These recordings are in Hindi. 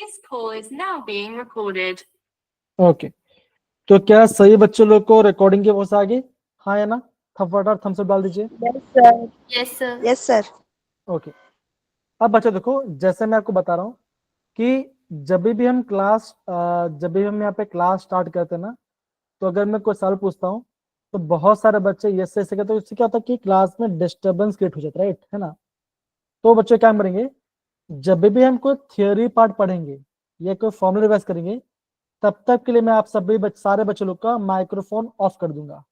This call is now being recorded. Okay, तो क्या सही बच्चों लोग को रिकॉर्डिंग की वॉइस आ गई? हाँ या ना? फटाफट थम्स अप डाल दीजिए। Yes sir. Yes, sir. Yes sir. Okay, अब बच्चों देखो, जैसे मैं आपको बता रहा हूँ कि जब भी हम यहाँ पे क्लास स्टार्ट करते हैं ना, तो अगर मैं कोई सवाल पूछता हूँ तो बहुत सारे बच्चे यस से कहते हैं, तो इससे क्या होता है कि क्लास में डिस्टर्बेंस क्रिएट हो जाता है, राइट है ना? तो बच्चे क्या करेंगे, जब भी हम कोई थियोरी पार्ट पढ़ेंगे या कोई फॉर्मूला रिवाइज करेंगे, तब तक के लिए मैं आप सारे बच्चे लोग का माइक्रोफोन ऑफ कर दूंगा।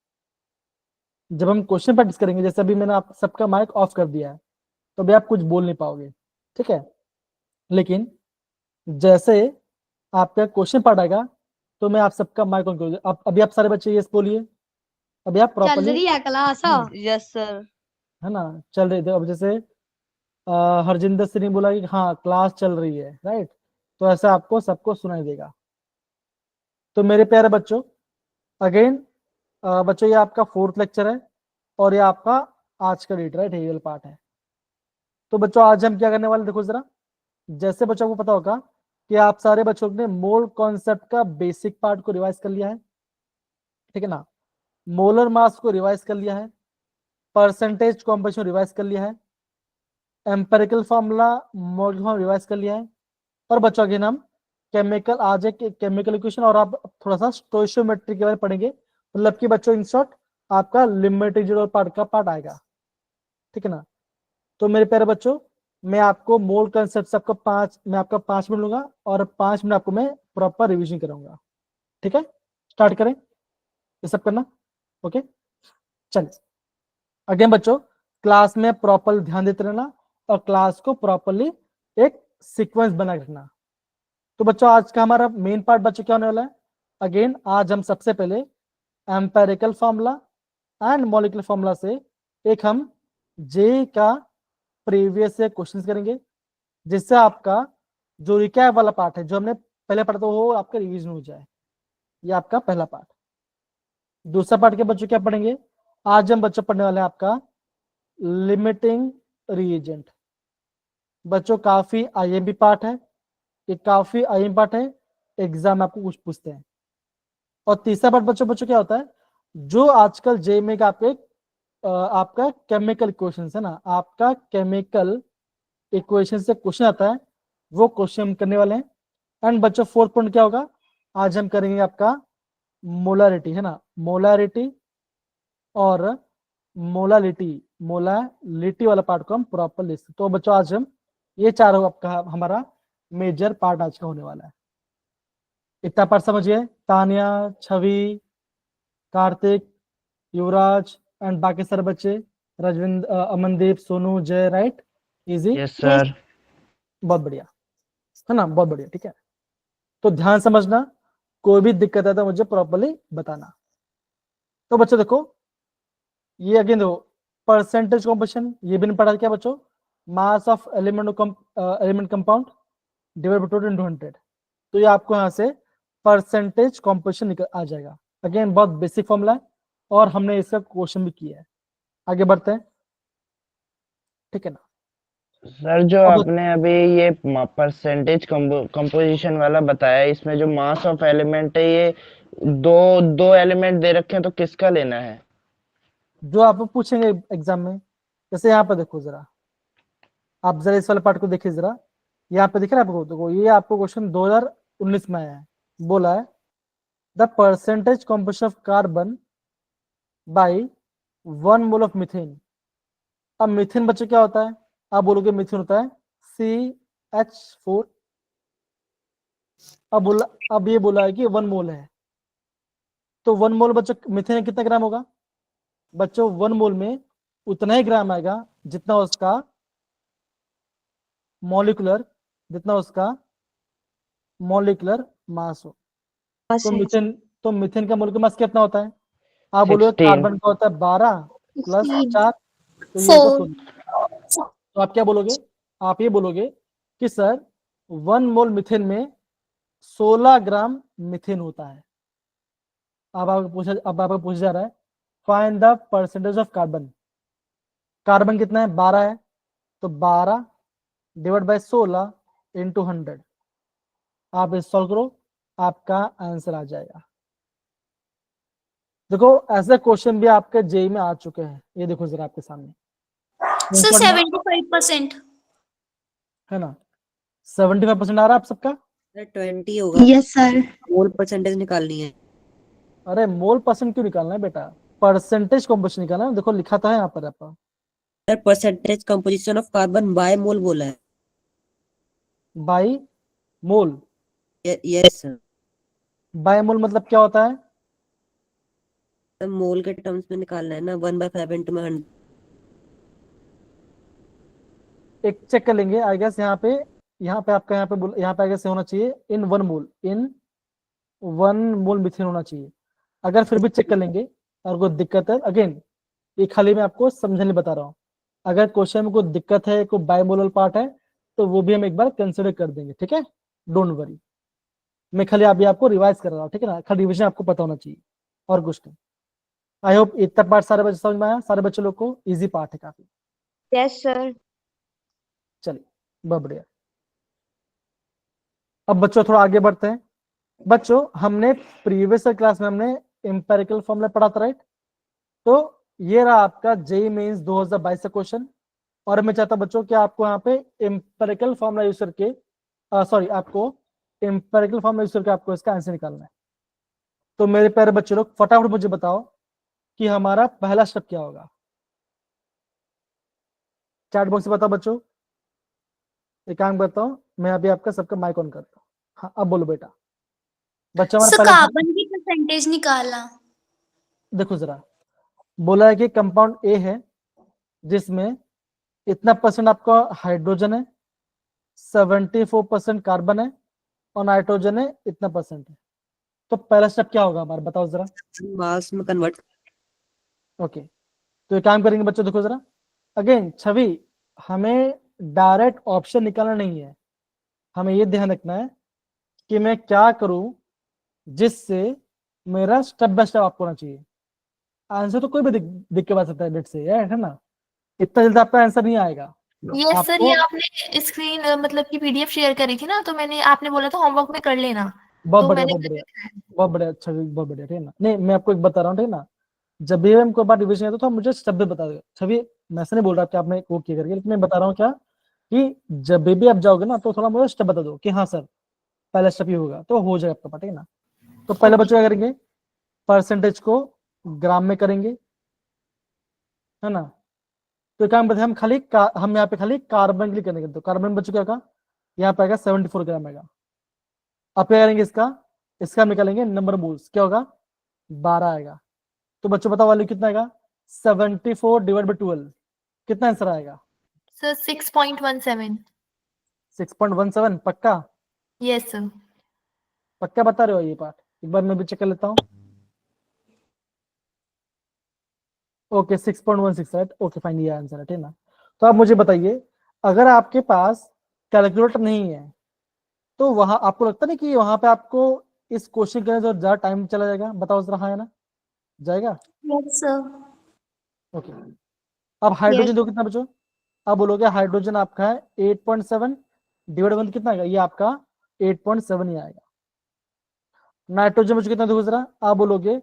जब हम क्वेश्चन प्रैक्टिस करेंगे, जैसे अभी मैंने आप सबका माइक ऑफ कर दिया है, तो अभी आप कुछ बोल नहीं पाओगे, ठीक है? लेकिन जैसे आपका क्वेश्चन पार्ट आएगा तो मैं आप सबका माइक ऑन कर दूंगा। अभी आप सारे बच्चे यस बोलिए। अभी आप चल प्रॉपर्ली, रही है क्लास? Yes sir. है ना, चल रही थी। अब जैसे हरजिंदर सिंह ने बोला कि हाँ क्लास चल रही है, राइट? तो ऐसा आपको सबको सुनाई देगा। तो मेरे प्यारे बच्चों, अगेन बच्चों, ये आपका 4th लेक्चर है और ये आपका आज का रीड, राइट, रियल पार्ट है। तो बच्चों आज हम क्या करने वाले, देखो जरा। जैसे बच्चों को पता होगा कि आप सारे बच्चों ने मोल कॉन्सेप्ट का बेसिक पार्ट को रिवाइज कर लिया है, ठीक है ना? मोलर मास को रिवाइज कर लिया है, परसेंटेज कॉम्पोजिशन रिवाइज कर लिया है, empirical formula model form revise कर लिया है। और बच्चों अगेन हम केमिकल, आज एक केमिकल इक्वेशन और आप थोड़ा सा स्टोइशियोमेट्री के बारे में पढ़ेंगे। मतलब कि बच्चों इन शॉर्ट आपका लिमिटेड पार्ट का पार्ट आएगा, ठीक है ना? तो मेरे प्यारे बच्चों, मैं आपको मोल कंसेप्ट मैं आपका 5 मिनट लूंगा और 5 मिनट आपको मैं प्रॉपर रिवीजन कराऊंगा, ठीक है? स्टार्ट करें ये सब करना, ओके? चलिए अगेन बच्चों, क्लास में प्रॉपर ध्यान देते रहना और क्लास को प्रॉपरली एक सीक्वेंस बना के रखना। तो बच्चों आज का हमारा मेन पार्ट बच्चों क्या होने वाला है? अगेन आज हम सबसे पहले empirical formula and molecular formula से एक हम जे का प्रीवियस से क्वेश्चंस करेंगे, जिससे आपका जो रिकैप वाला पार्ट है जो हमने पहले पढ़ा था वो आपका रिवीजन हो जाए। ये आपका पहला पार्ट। दूसरा पार्ट के बच्चों क्या पढ़ेंगे? आज हम बच्चों पढ़ने वाले हैं आपका लिमिटिंग रिएजेंट। बच्चों काफी आईएमपी पार्ट है, ये काफी आईएमपी पार्ट है, एग्जाम आपको कुछ पूछते हैं। और तीसरा पार्ट बच्चों बच्चों क्या होता है, जो आजकल जे में आपका केमिकल इक्वेशन है ना, आपका केमिकल इक्वेशन से क्वेश्चन आता है, वो क्वेश्चन हम करने वाले हैं। एंड बच्चों 4th पॉइंट क्या होगा, आज हम करेंगे आपका मोलारिटी, है ना, मोलारिटी और मोलालिटी वाला पार्ट को हम प्रॉपर लिख सकते। तो बच्चों आज हम ये चारों आपका हमारा मेजर पार्ट आज का होने वाला है। इतना पार्ट समझिए। तानिया, छवि, कार्तिक, युवराज एंड बाकी सारे बच्चे, रजविंद, अमनदीप, सोनू, जय, राइट? इजी? Yes sir. बहुत बढ़िया, है ना, बहुत बढ़िया, ठीक है। तो ध्यान समझना, कोई भी दिक्कत है तो मुझे प्रॉपरली बताना। तो बच्चों देखो, ये अगेन देखो परसेंटेज कॉम्पोजिशन, ये भी नहीं पढ़ा क्या बच्चों? Mass of element compound divide by 200। तो ये आपको यहाँ से परसेंटेज कॉम्पोजिशन निकल आ जाएगा। अगेन बहुत बेसिक फॉर्मूला है और हमने इसका क्वेश्चन भी किया है। आगे बढ़ते हैं, ठीक है ना? सर जो आपने अभी ये परसेंटेज कंपोजिशन वाला बताया, इसमें जो मास ऑफ एलिमेंट है, ये दो दो एलिमेंट दे रखे हैं, तो किसका लेना है? जो आप पूछेंगे एग्जाम में। जैसे यहाँ पर देखो जरा, आप जरा इस वाले पार्ट को देखिए जरा, यहाँ पे दिख रहा है आपको? देखो ये आपको क्वेश्चन 2019 में आया है। बोला है the percentage composition of carbon bye 1 mole of methane. अब मीथेन बच्चे क्या होता है? आप बोलोगे मीथेन होता है CH4। अब ये बोला है कि 1 मोल है, तो 1 मोल बच्चों मीथेन में कितना ग्राम होगा? बच्चों 1 मोल में उतना ही ग्राम आएगा जितना उसका मॉलिक्यूलर मास हो। तो मीथेन का मॉलिक्यूलर मास कितना होता है? आप बोलोगे 16। कार्बन का होता है 12 प्लस 4, तो ये होगा 16। तो आप क्या बोलोगे? आप ये बोलोगे कि सर 1 मोल मीथेन में 16 ग्राम मीथेन होता है। अब आपको पूछा जा रहा है find the percentage of carbon. Carbon कितना है? 12 है, तो 12 डिवाइड बाय 16 इंटू 100। आप इस सॉल्व करो, आपका आंसर आ जाएगा। देखो ऐसे क्वेश्चन भी आपके जेई में आ चुके हैं, ये देखो जरा आपके सामने सर 75%। है ना। 75% आ रहा है आप सबका। 20 होगा। Yes sir. मोल परसेंटेज निकालनी है। अरे मोल परसेंट क्यों निकालना है बेटा, परसेंटेज कॉम्पोजिशन निकालना है। देखो लिखा था यहाँ पर आपका sir percentage composition of carbon by mole बोला है। By mole. Yes sir. By mole मतलब क्या होता है? सर मोल के टर्म्स में निकालना है ना, 1/5 इंटू में 100। एक चेक कर लेंगे आई गेस। यहाँ पे आपका यहाँ पे आई गेस होना चाहिए इन 1 मोल, इन 1 मोल मिथेन होना चाहिए। अगर फिर भी चेक कर लेंगे और कोई दिक्कत है, अगेन ये खाली मैं आपको समझने बता रहा हूँ, अगर क्वेश्चन में कोई दिक्कत है, कोई बायमोलल पार्ट है, तो वो भी हम एक बार कंसिडर कर देंगे, ठीक है। डोंट वरी, मैं खाली अभी आपको रिवाइज कर रहा हूँ, ठीक है ना। खाली रिविजन आपको पता होना चाहिए और कुछ नहीं। आई होप इतना पार्ट सारे बच्चे समझ में आया, सारे बच्चे लोग को इजी पार्ट है काफी। Yes sir. चलिए बहुत बढ़िया। अब बच्चों थोड़ा आगे बढ़ते हैं। बच्चों हमने प्रीवियस क्लास में हमने एम्पेरिकल फॉर्मूला पढ़ा था, राइट। तो ये रहा आपका जेई मेंस 2022 का क्वेश्चन, और मैं चाहता बच्चों कि आपको यहाँ पे एम्पेरिकल फॉर्मूला यूज करके आपको एम्पेरिकल फॉर्मूला यूज करके आपको इसका आंसर निकालना है। तो मेरे प्यारे बच्चे लोग फटाफट मुझे बताओ कि हमारा पहला स्टेप क्या होगा। चैट बॉक्स में बताओ बच्चों। एक काम करता हूँ मैं अभी आपका सबका माइक ऑन करता हूँ। हाँ अब बोलो बेटा। बच्चा हमारा सर पहला कार्बन की परसेंटेज निकालना। देखो जरा, बोला है कि कंपाउंड ए है जिसमें इतना परसेंट आपका हाइड्रोजन है, 74% कार्बन है, और नाइट्रोजन है इतना परसेंट है। तो पहला स्टेप क्या होगा हमारा, बताओ जरा। मास में कन्वर्ट। ओके तो ये काम करेंगे बच्चों। देखो जरा अगेन छवि, हमें डायरेक्ट ऑप्शन निकालना नहीं है, हमें ये ध्यान रखना है कि मैं क्या करूं जिससे मेरा स्टेप बाय स्टेप आपको होना चाहिए। आंसर तो कोई भी दिख के बता सकता है डेट से, है ना। इतना जल्दी आपका आंसर नहीं आएगा। यस सर, आपको ये आपने स्क्रीन मतलब की पीडीएफ शेयर करी थी ना, तो मैंने आपने बोला था होमवर्क में कर लेना, बहुत तो बढ़िया मैंने बहुत कर बढ़िया रखा है। बहुत बढ़िया, अच्छा बहुत बढ़िया, ठीक है ना। नहीं मैं आपको एक बता रहा हूँ, ठीक है ना। जब भी हम कोई बात रिविजन करते तो आप मुझे स्टेप भी बता दो। छवि मैं ऐसे नहीं बोल रहा कि आपने वो किया करके, लेकिन मैं बता रहा हूँ क्या कि जब भी आप जाओगे ना तो थोड़ा मुझे स्टेप बता दो कि हाँ सर पहला स्टेप ये होगा, तो हो जाएगा आपका, ठीक है ना। तो पहले बच्चों क्या करेंगे, परसेंटेज को ग्राम में करेंगे, है ना। तो काम करते हैं हम हम यहाँ पे खाली कार्बन के लिए करेंगे। तो कार्बन बच्चों क्या होगा, यहाँ पे आएगा 74 ग्राम आएगा। अब क्या करेंगे, इसका हम निकालेंगे नंबर मोल्स, क्या होगा 12 आएगा। तो बच्चों बताओ वैल्यू कितना आएगा, 74 डिवाइड बाई 12, कितना आंसर आएगा। सर 6.17। 6.17 पक्का? Yes sir. पक्का बता रहे हो ये पार्ट, एक बार मैं भी चेक कर लेता हूँ। ओके 6.16 राइट, ओके फाइन, ये आंसर है, ठीक ना। तो आप मुझे बताइए, अगर आपके पास कैलकुलेटर नहीं है तो वहां आपको लगता नहीं कि वहां पे आपको इस क्वेश्चन करने से ज्यादा टाइम चला जाएगा, बताओ जरा, हाँ है ना, जाएगा। Yes sir. ओके अब हाइड्रोजन दो कितना बच्चों, अब बोलोगे हाइड्रोजन आपका है 8.7 डिवाइड वन कितना आएगा, ये आपका 8.7 ही आएगा। नाइट्रोजन बच्चों कितना देखो जरा, आप बोलोगे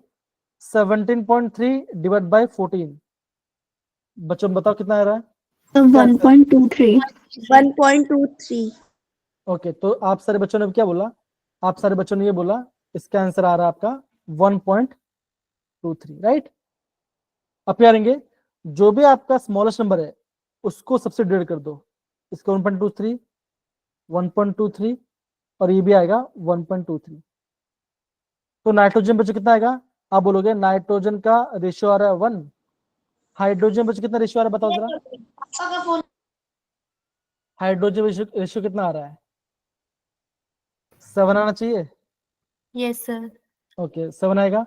17.3 डिवाइड बाय 14, बच्चों बताओ कितना आ रहा है। 1.23। 1.23। ओके तो आप सारे बच्चों ने क्या बोला, आप सारे बच्चों ने ये बोला, इसका आंसर आ रहा है आपका 1.23 राइट। अब क्या करेंगे, जो भी आपका स्मॉलेस्ट नंबर है उसको सबसे डिवाइड कर दो, इसका 1.23 1.23 और ये भी आएगा 1.23। तो नाइट्रोजन बच्चों कितना आएगा, आप बोलोगे नाइट्रोजन का रेशियो आ रहा है 1, हाइड्रोजन बच्चों कितना रेशियो आ रहा है बताओ जरा, हाइड्रोजन रेशियो कितना आ रहा है, 7 आना चाहिए। Yes sir. ओके 7 आएगा।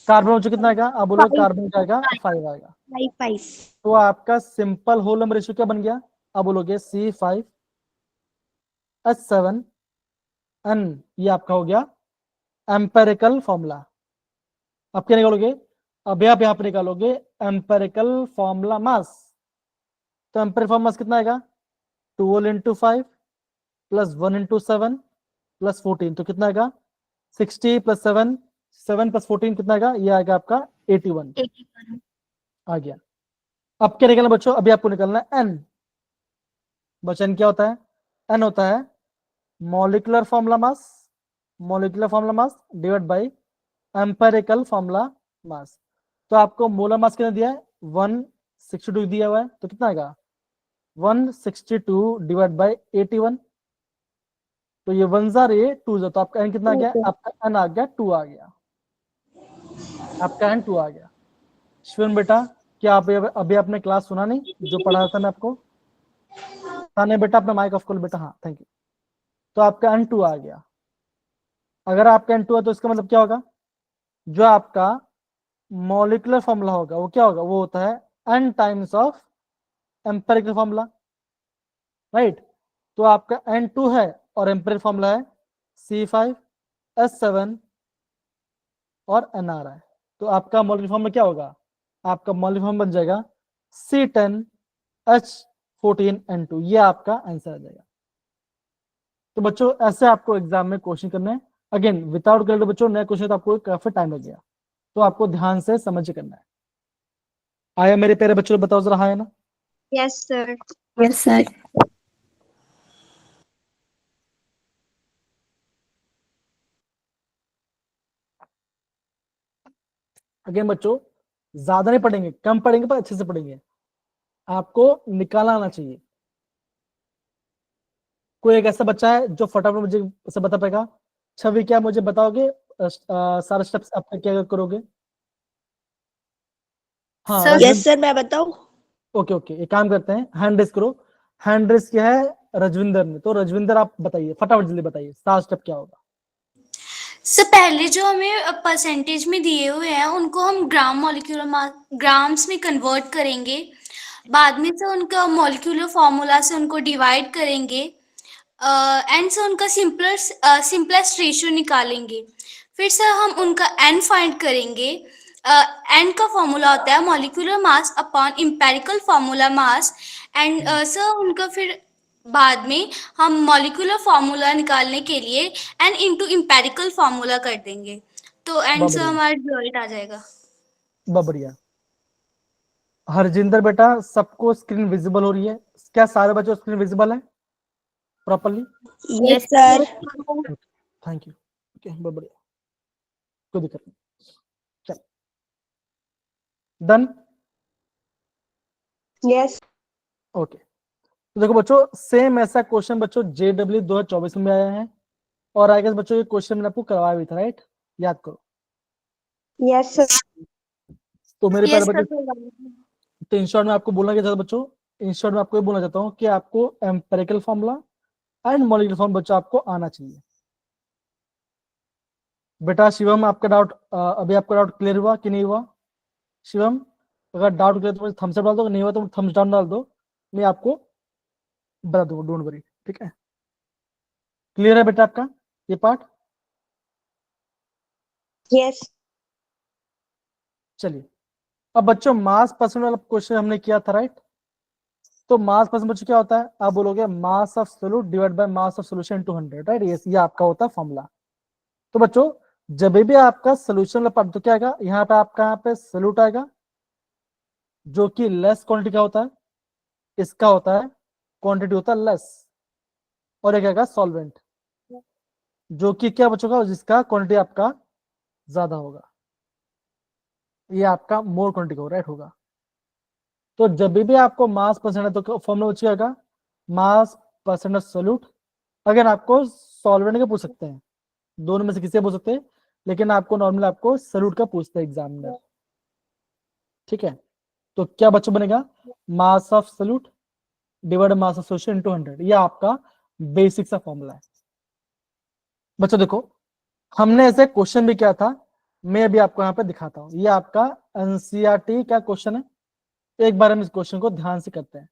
कार्बन बच्चों कितना आएगा, आप बोलोगे कार्बन का आएगा 5 आएगा। 5 तो आपका सिंपल होल नंबर रेशियो क्या बन गया, आप बोलोगे C5H7 N, ये आपका हो गया एम्पेरिकल फॉर्मूला। अब क्या निकालोगे, अब आप यहाँ पे निकालोगे एम्पेरिकल फॉर्मूला मास। तो एम्पेरिकल फॉर्मूला मास कितना आएगा, 12 × 5 + 1 × 7 प्लस 14, तो कितना आएगा 60 प्लस 7, 7 प्लस 14 कितना आएगा, ये आएगा आपका 81 आ गया। अब क्या निकलना बच्चों, अभी आपको निकलना है n। बच्चों n क्या होता है, n होता है molecular formula mass divide by empirical formula mass. तो आपको मोलर मास कितना दिया है, 162 दिया हुआ है, तो कितना आएगा 162 डिवाइड बाय 81, तो ये 1 जार ये 2 जार, तो आपका n कितना आ गया, आपका n आ गया 2 आ गया, आपका n 2 आ गया। शिवन बेटा क्या आप अभी आपने क्लास सुना नहीं जो पढ़ा था मैं आपको, ताने बेटा अपना माइक ऑफ कर लो बेटा, हाँ थैंक यू। तो आपका n 2 आ गया। अगर आपका n 2 है तो इसका मतलब क्या होगा, जो आपका मॉलिक्यूलर फॉर्मूला होगा वो क्या होगा, वो होता है n times of empirical formula, right. तो आपका n 2 है और एम्पिरिकल फॉर्मूला है C5H7 और NR है, तो आपका मॉलिक्यूलर फॉर्मूला क्या होगा, आपका मॉलिक्यूलर फॉर्मूला बन जाएगा C10H14N2, ये आपका आंसर आ जाएगा। तो बच्चों ऐसे आपको एग्जाम में क्वेश्चन करना है, अगेन विदाउट कैलकुलेटर बच्चों नया क्वेश्चन तो आपको काफी टाइम लगेगा, तो आपको ध्यान से समझ के करना है। आया मेरे प्यारे बच्चों, बताओ जरा, है ना। Yes, sir. Yes, sir. Again बच्चों ज्यादा नहीं पढ़ेंगे, कम पढ़ेंगे पर अच्छे से पढ़ेंगे, आपको निकालना आना चाहिए। कोई एक ऐसा बच्चा है जो फटाफट मुझे से बता पाएगा, छवि क्या मुझे बताओगे सारे स्टेप्स आप क्या करोगे। हाँ Sir, Yes, sir. मैं बताऊं? ओके ओके, एक काम करते हैं, हैंड रेस करो। हैंड रेस क्या है रजविंदर ने, तो रजविंदर आप बताइए फटाफट जल्दी बताइए, सात स्टेप क्या होगा। सर पहले जो हमें परसेंटेज में दिए हुए हैं उनको हम ग्राम्स में कन्वर्ट करेंगे, बाद में से उनका मॉलिक्यूलर फॉर्मूला से उनको डिवाइड करेंगे एंड से उनका सिंपलेस्ट रेशियो निकालेंगे। फिर सर हम उनका एन फाइंड करेंगे। एन का फॉर्मूला होता है molecular mass upon empirical formula mass and sir उनका फिर बाद में हम मॉलिक्यूलर फॉर्मूला निकालने के लिए एन इंटू एम्पिरिकल फॉर्मूला कर देंगे, तो एंड बहुत से बढ़िया, हमारा रिजल्ट आ जाएगा। बहुत बढ़िया। हरजिंदर बेटा सबको स्क्रीन विजिबल हो रही है, क्या सारे बच्चों स्क्रीन विजिबल है properly. Yes, sir. Thank you, okay बहुत बढ़िया, कोई दिक्कत नहीं, चल डन। Yes. ओके तो देखो बच्चों सेम ऐसा क्वेश्चन बच्चों JW 2024 में आया है, और आई गेस बच्चों ये क्वेश्चन मैंने आपको करवाया भी था, राइट, याद करो। Yes, sir. तो मेरे यस प्यारे बच्चों, तो इन शॉर्ट में आपको बोलना क्या चाहता हूं बच्चों, इन शॉर्ट में आपको ये बोलना चाहता हूँ कि आपको empirical formula and molecular formula बच्चों आपको आना चाहिए। बेटा शिवम आपका डाउट अभी आपका डाउट क्लियर हुआ कि नहीं हुआ। शिवम अगर डाउट क्लियर तो थम्स अप डाल दो, नहीं हुआ तो थम्स डाउन डाल दो, मैं आपको बता दूंगा, डोंट वरी, ठीक है। क्लियर है बेटा आपका ये पार्ट। Yes. चलिए अब बच्चों मास परसेंट वाला क्वेश्चन हमने किया था, राइट। तो मास परसेंट बच्चों क्या होता है, आप बोलोगे mass of solute divide by mass of solution 200, right, ये आपका होता है फॉर्मूला। तो बच्चों जब भी आपका सोल्यूशन तो क्या आएगा, यहाँ पे आपका यहाँ पे सोल्यूट आएगा जो कि लेस क्वांटिटी का होता है, इसका होता है क्वांटिटी होता है लेस, और एक आएगा सॉल्वेंट जो कि क्या बच्चों का, जिसका क्वांटिटी आपका ज्यादा होगा, ये आपका मोर क्वांटिटी का राइट होगा। तो जब भी आपको मास परसेंट है तो फॉर्मूला बचेगा मास परसेंट ऑफ सोल्यूट। अगर आपको सॉल्वेंट का पूछ सकते हैं, दोनों में से किसी पूछ सकते हैं, लेकिन आपको नॉर्मली आपको सोल्यूट का पूछते हैं एग्जामिनर, ठीक है। तो क्या बच्चों बनेगा mass of solute divide mass of solution into 100, ये आपका बेसिक सा फॉर्मूला है। बच्चों देखो हमने ऐसे क्वेश्चन भी किया था, मैं अभी आपको यहाँ पे दिखाता हूँ, ये आपका एनसीईआरटी का क्वेश्चन है। एक बार हम इस क्वेश्चन को ध्यान से करते हैं।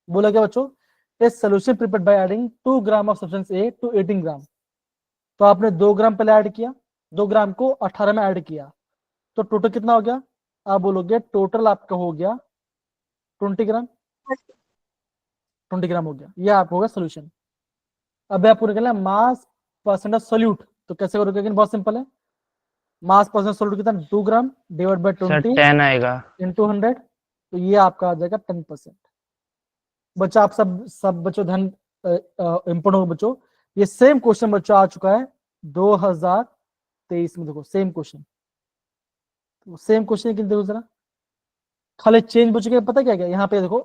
बोला क्या बच्चों, a solution prepared by adding 2 gram of substance A to 18 gram. तो आपने 2 ग्राम पहले ऐड किया, 2 ग्राम को 18 में ऐड किया, तो टोटल कितना हो गया, आप बोलोगे टोटल आपका हो गया 20 ग्राम, 20 ग्राम हो गया, ये आप होगा सोल्यूशन। अब आपको निकलना मास परसेंट ऑफ सोल्यूट, तो कैसे करोगे? लेकिन बहुत सिंपल है, मास परसेंट सोल्यूट कितना 2 ग्राम डिवाइड बाय सर 20 10 आएगा। इंटू 100, तो ये आपका आ जाएगा 10%। बच्चों आप सब बच्चों ध्यान इम्पोर्टेंट हो बच्चों, ये सेम क्वेश्चन बच्चों आ चुका है 2023 में। देखो सेम क्वेश्चन, सेम क्वेश्चन, लेकिन देखो जरा खाली चेंज बच्चों के पता क्या क्या यहाँ पे देखो,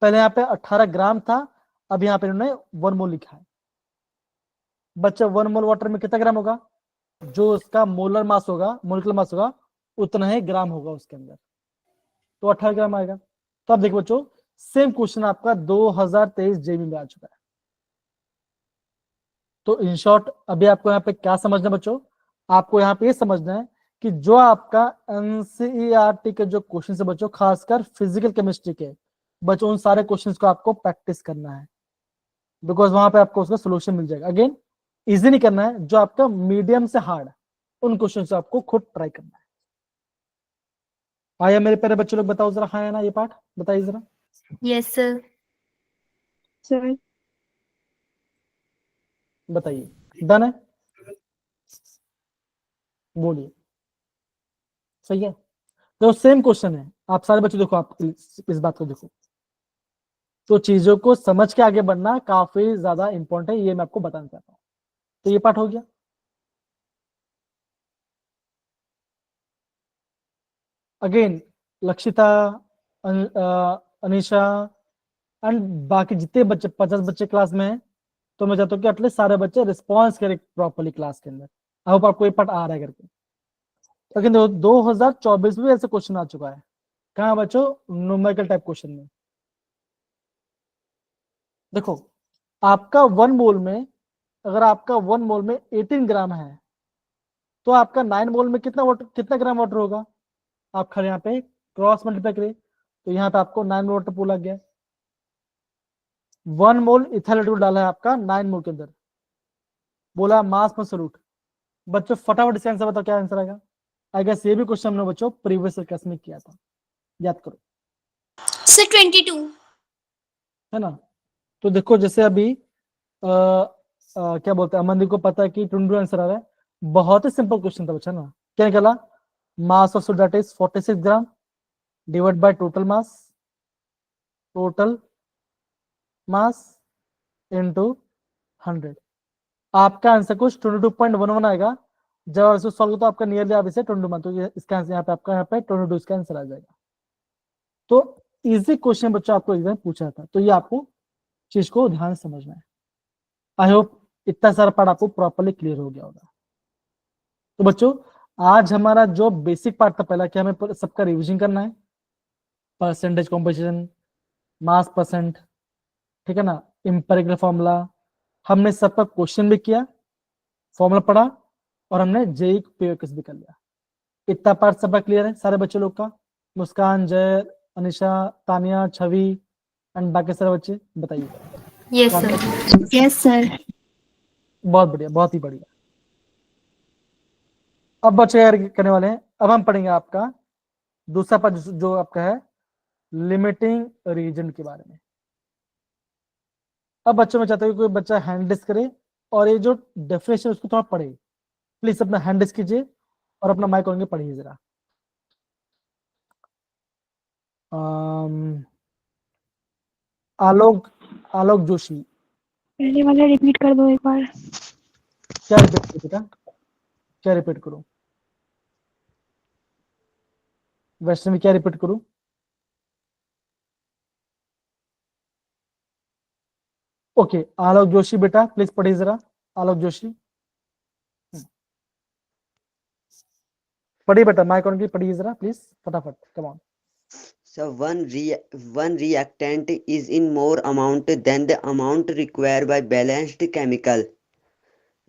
पहले यहाँ पे 18 ग्राम था, अब यहाँ पे इन्होंने 1 मोल लिखा है। बच्चा 1 मोल वाटर में कितना ग्राम होगा? जो उसका मोलर मास होगा, मोलिकुलर मास होगा, उतना ही ग्राम होगा उसके अंदर, तो 18 ग्राम आएगा। तो अब देखो बच्चों सेम क्वेश्चन आपका 2023 जेईई में आ चुका है। तो इन शॉर्ट अभी आपको यहाँ पे क्या समझना है बच्चों? आपको यहाँ पे ये समझना है कि जो आपका एनसीईआरटी के जो क्वेश्चन है बच्चों, खासकर फिजिकल केमिस्ट्री के बच्चों, उन सारे क्वेश्चंस को आपको प्रैक्टिस करना है, बिकॉज वहां पे आपको उसका सोल्यूशन मिल जाएगा। अगेन इजी नहीं करना है, जो आपका मीडियम से हार्ड उन क्वेश्चन से आपको खुद ट्राई करना है। आया मेरे प्यारे बच्चे लोग, बताओ जरा, हाँ या ना ये पार्ट बताइए जरा। Yes sir. सर बताइए, डन है? बोलिए। सही है, तो सेम क्वेश्चन है। आप सारे बच्चे देखो, आप इस बात को देखो, तो चीजों को समझ के आगे बढ़ना काफी ज्यादा इंपॉर्टेंट है, ये मैं आपको बताना चाहता हूँ। तो ये पार्ट हो गया। अगेन लक्षिता, अनिशा एंड बाकी जितने बच्चे 50 बच्चे क्लास में हैं, तो मैं चाहता हूँ कि एटलीस्ट सारे बच्चे रिस्पॉन्स करें प्रॉपर्ली क्लास के अंदर। आई होप आपको ये पार्ट आ रहा है करके। लेकिन 2024 में ऐसे क्वेश्चन आ चुका है, कहाँ बच्चों? न्यूमेरिकल टाइप क्वेश्चन में। देखो आपका 1 मोल में, अगर आपका 1 मोल में 18 ग्राम है, तो आपका 9 मोल में कितना ग्राम वाटर होगा? आप खड़े यहाँ पे क्रॉस मल्टीप्लाई करिए, तो यहाँ पे आपको 9 मोल वाटर पूल लग गया। 1 मोल इथाइल एल्डिहाइड डाला है आपका 9 मोल के अंदर, बोला मास पर सोल्यूट। बच्चों फटाफट इसका आंसर बताओ, क्या आंसर आएगा? आई गेस ये भी क्वेश्चन हमने बच्चों प्रीवियस क्लास में किया था, याद करो, सर 22। है ना? तो देखो जैसे अभी क्या बोलते हैं, अमनदीप को पता है कि 22 आंसर आ रहा है। बहुत ही सिंपल क्वेश्चन था बच्चा ना। क्या निकला? Mass of solute that is 46 gram divide by total mass into 100। आपका आंसर कुछ 22.11 आएगा। जब इसको सॉल्व तो आपका नियरली आप इसे 22, तो इसका आंसर यहाँ पे आपका यहाँ पे 22 इसका आंसर आ जाएगा। तो इजी क्वेश्चन बच्चों आपको एग्जाम पूछा था, तो ये आपको चीज को ध्यान से समझना है। आई होप इतना सारा पार्ट आपको प्रॉपर्ली क्लियर हो गया होगा। तो बच्चों आज हमारा जो बेसिक पार्ट था पहला, कि हमें सबका रिविजन करना है, परसेंटेज कॉम्पोजिशन, मास परसेंट, ठीक है ना, इंपेरिकल फॉर्मूला, हमने सबका क्वेश्चन भी किया, फॉर्मूला पढ़ा, और हमने जेई पीओक्यूएस भी कर लिया। इतना पार्ट सबका क्लियर है सारे बच्चे लोग का? मुस्कान, जय, अनिशा, तानिया, छवि एंड बाकी सारे बच्चे बताइए। Yes sir. Yes sir. बहुत बढ़िया, बहुत ही बढ़िया। अब बच्चे यार करने वाले हैं, अब हम पढ़ेंगे आपका दूसरा पार्ट जो आपका है लिमिटिंग रीजन के बारे में। अब बच्चों में चाहता हूँ कोई बच्चा हैंड रेस करे और ये जो डेफिनेशन उसको थोड़ा पढ़े। प्लीज अपना हैंड रेस कीजिए और अपना माइक ऑन के पढ़िए जरा। आलोक जोशी, पहले वाला रिपीट कर दो एक बार। क्या रिपीट करूं बेटा, क्या रिपीट करूं? वैष्णवी क्या रिपीट करूं? ओके आलोक जोशी बेटा प्लीज पढ़िए जरा। आलोक जोशी पढ़िए बेटा, माइक ऑन की पढ़िए जरा प्लीज फटाफट, come on. So one reactant is in more amount than the amount required by balanced chemical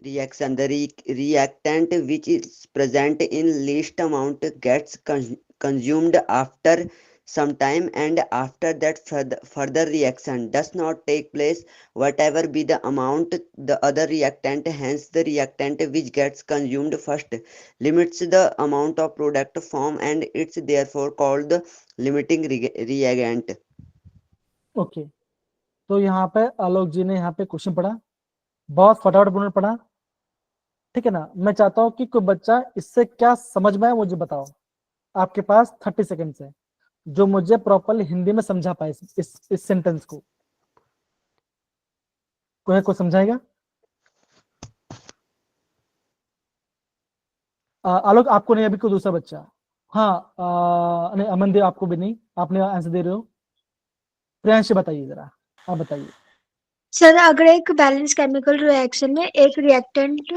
reaction. The reactant which is present in least amount gets consumed after some time, and after that further reaction does not take place, whatever be the amount the other reactant. Hence the reactant which gets consumed first limits the amount of product form, and it's therefore called the limiting reagent. Okay तो यहाँ पे आलोक जी ने यहाँ पे क्वेश्चन पढ़ा, बहुत फटाफट उन्होंने पढ़ा, ठीक है ना। मैं चाहता हूँ कि कोई बच्चा इससे क्या समझ में आए मुझे बताओ। आपके पास 30 सेकंड है जो मुझे प्रॉपरली हिंदी में समझा पाए इस सेंटेंस को। कोई समझाएगा? आलोक आपको नहीं, अभी कोई दूसरा बच्चा। हाँ नहीं अमनदीप आपको भी नहीं, आपने आंसर दे रहे हो। प्रियांश बताइए जरा, आप बताइए। सर अगर एक बैलेंस केमिकल रिएक्शन में एक रिएक्टेंट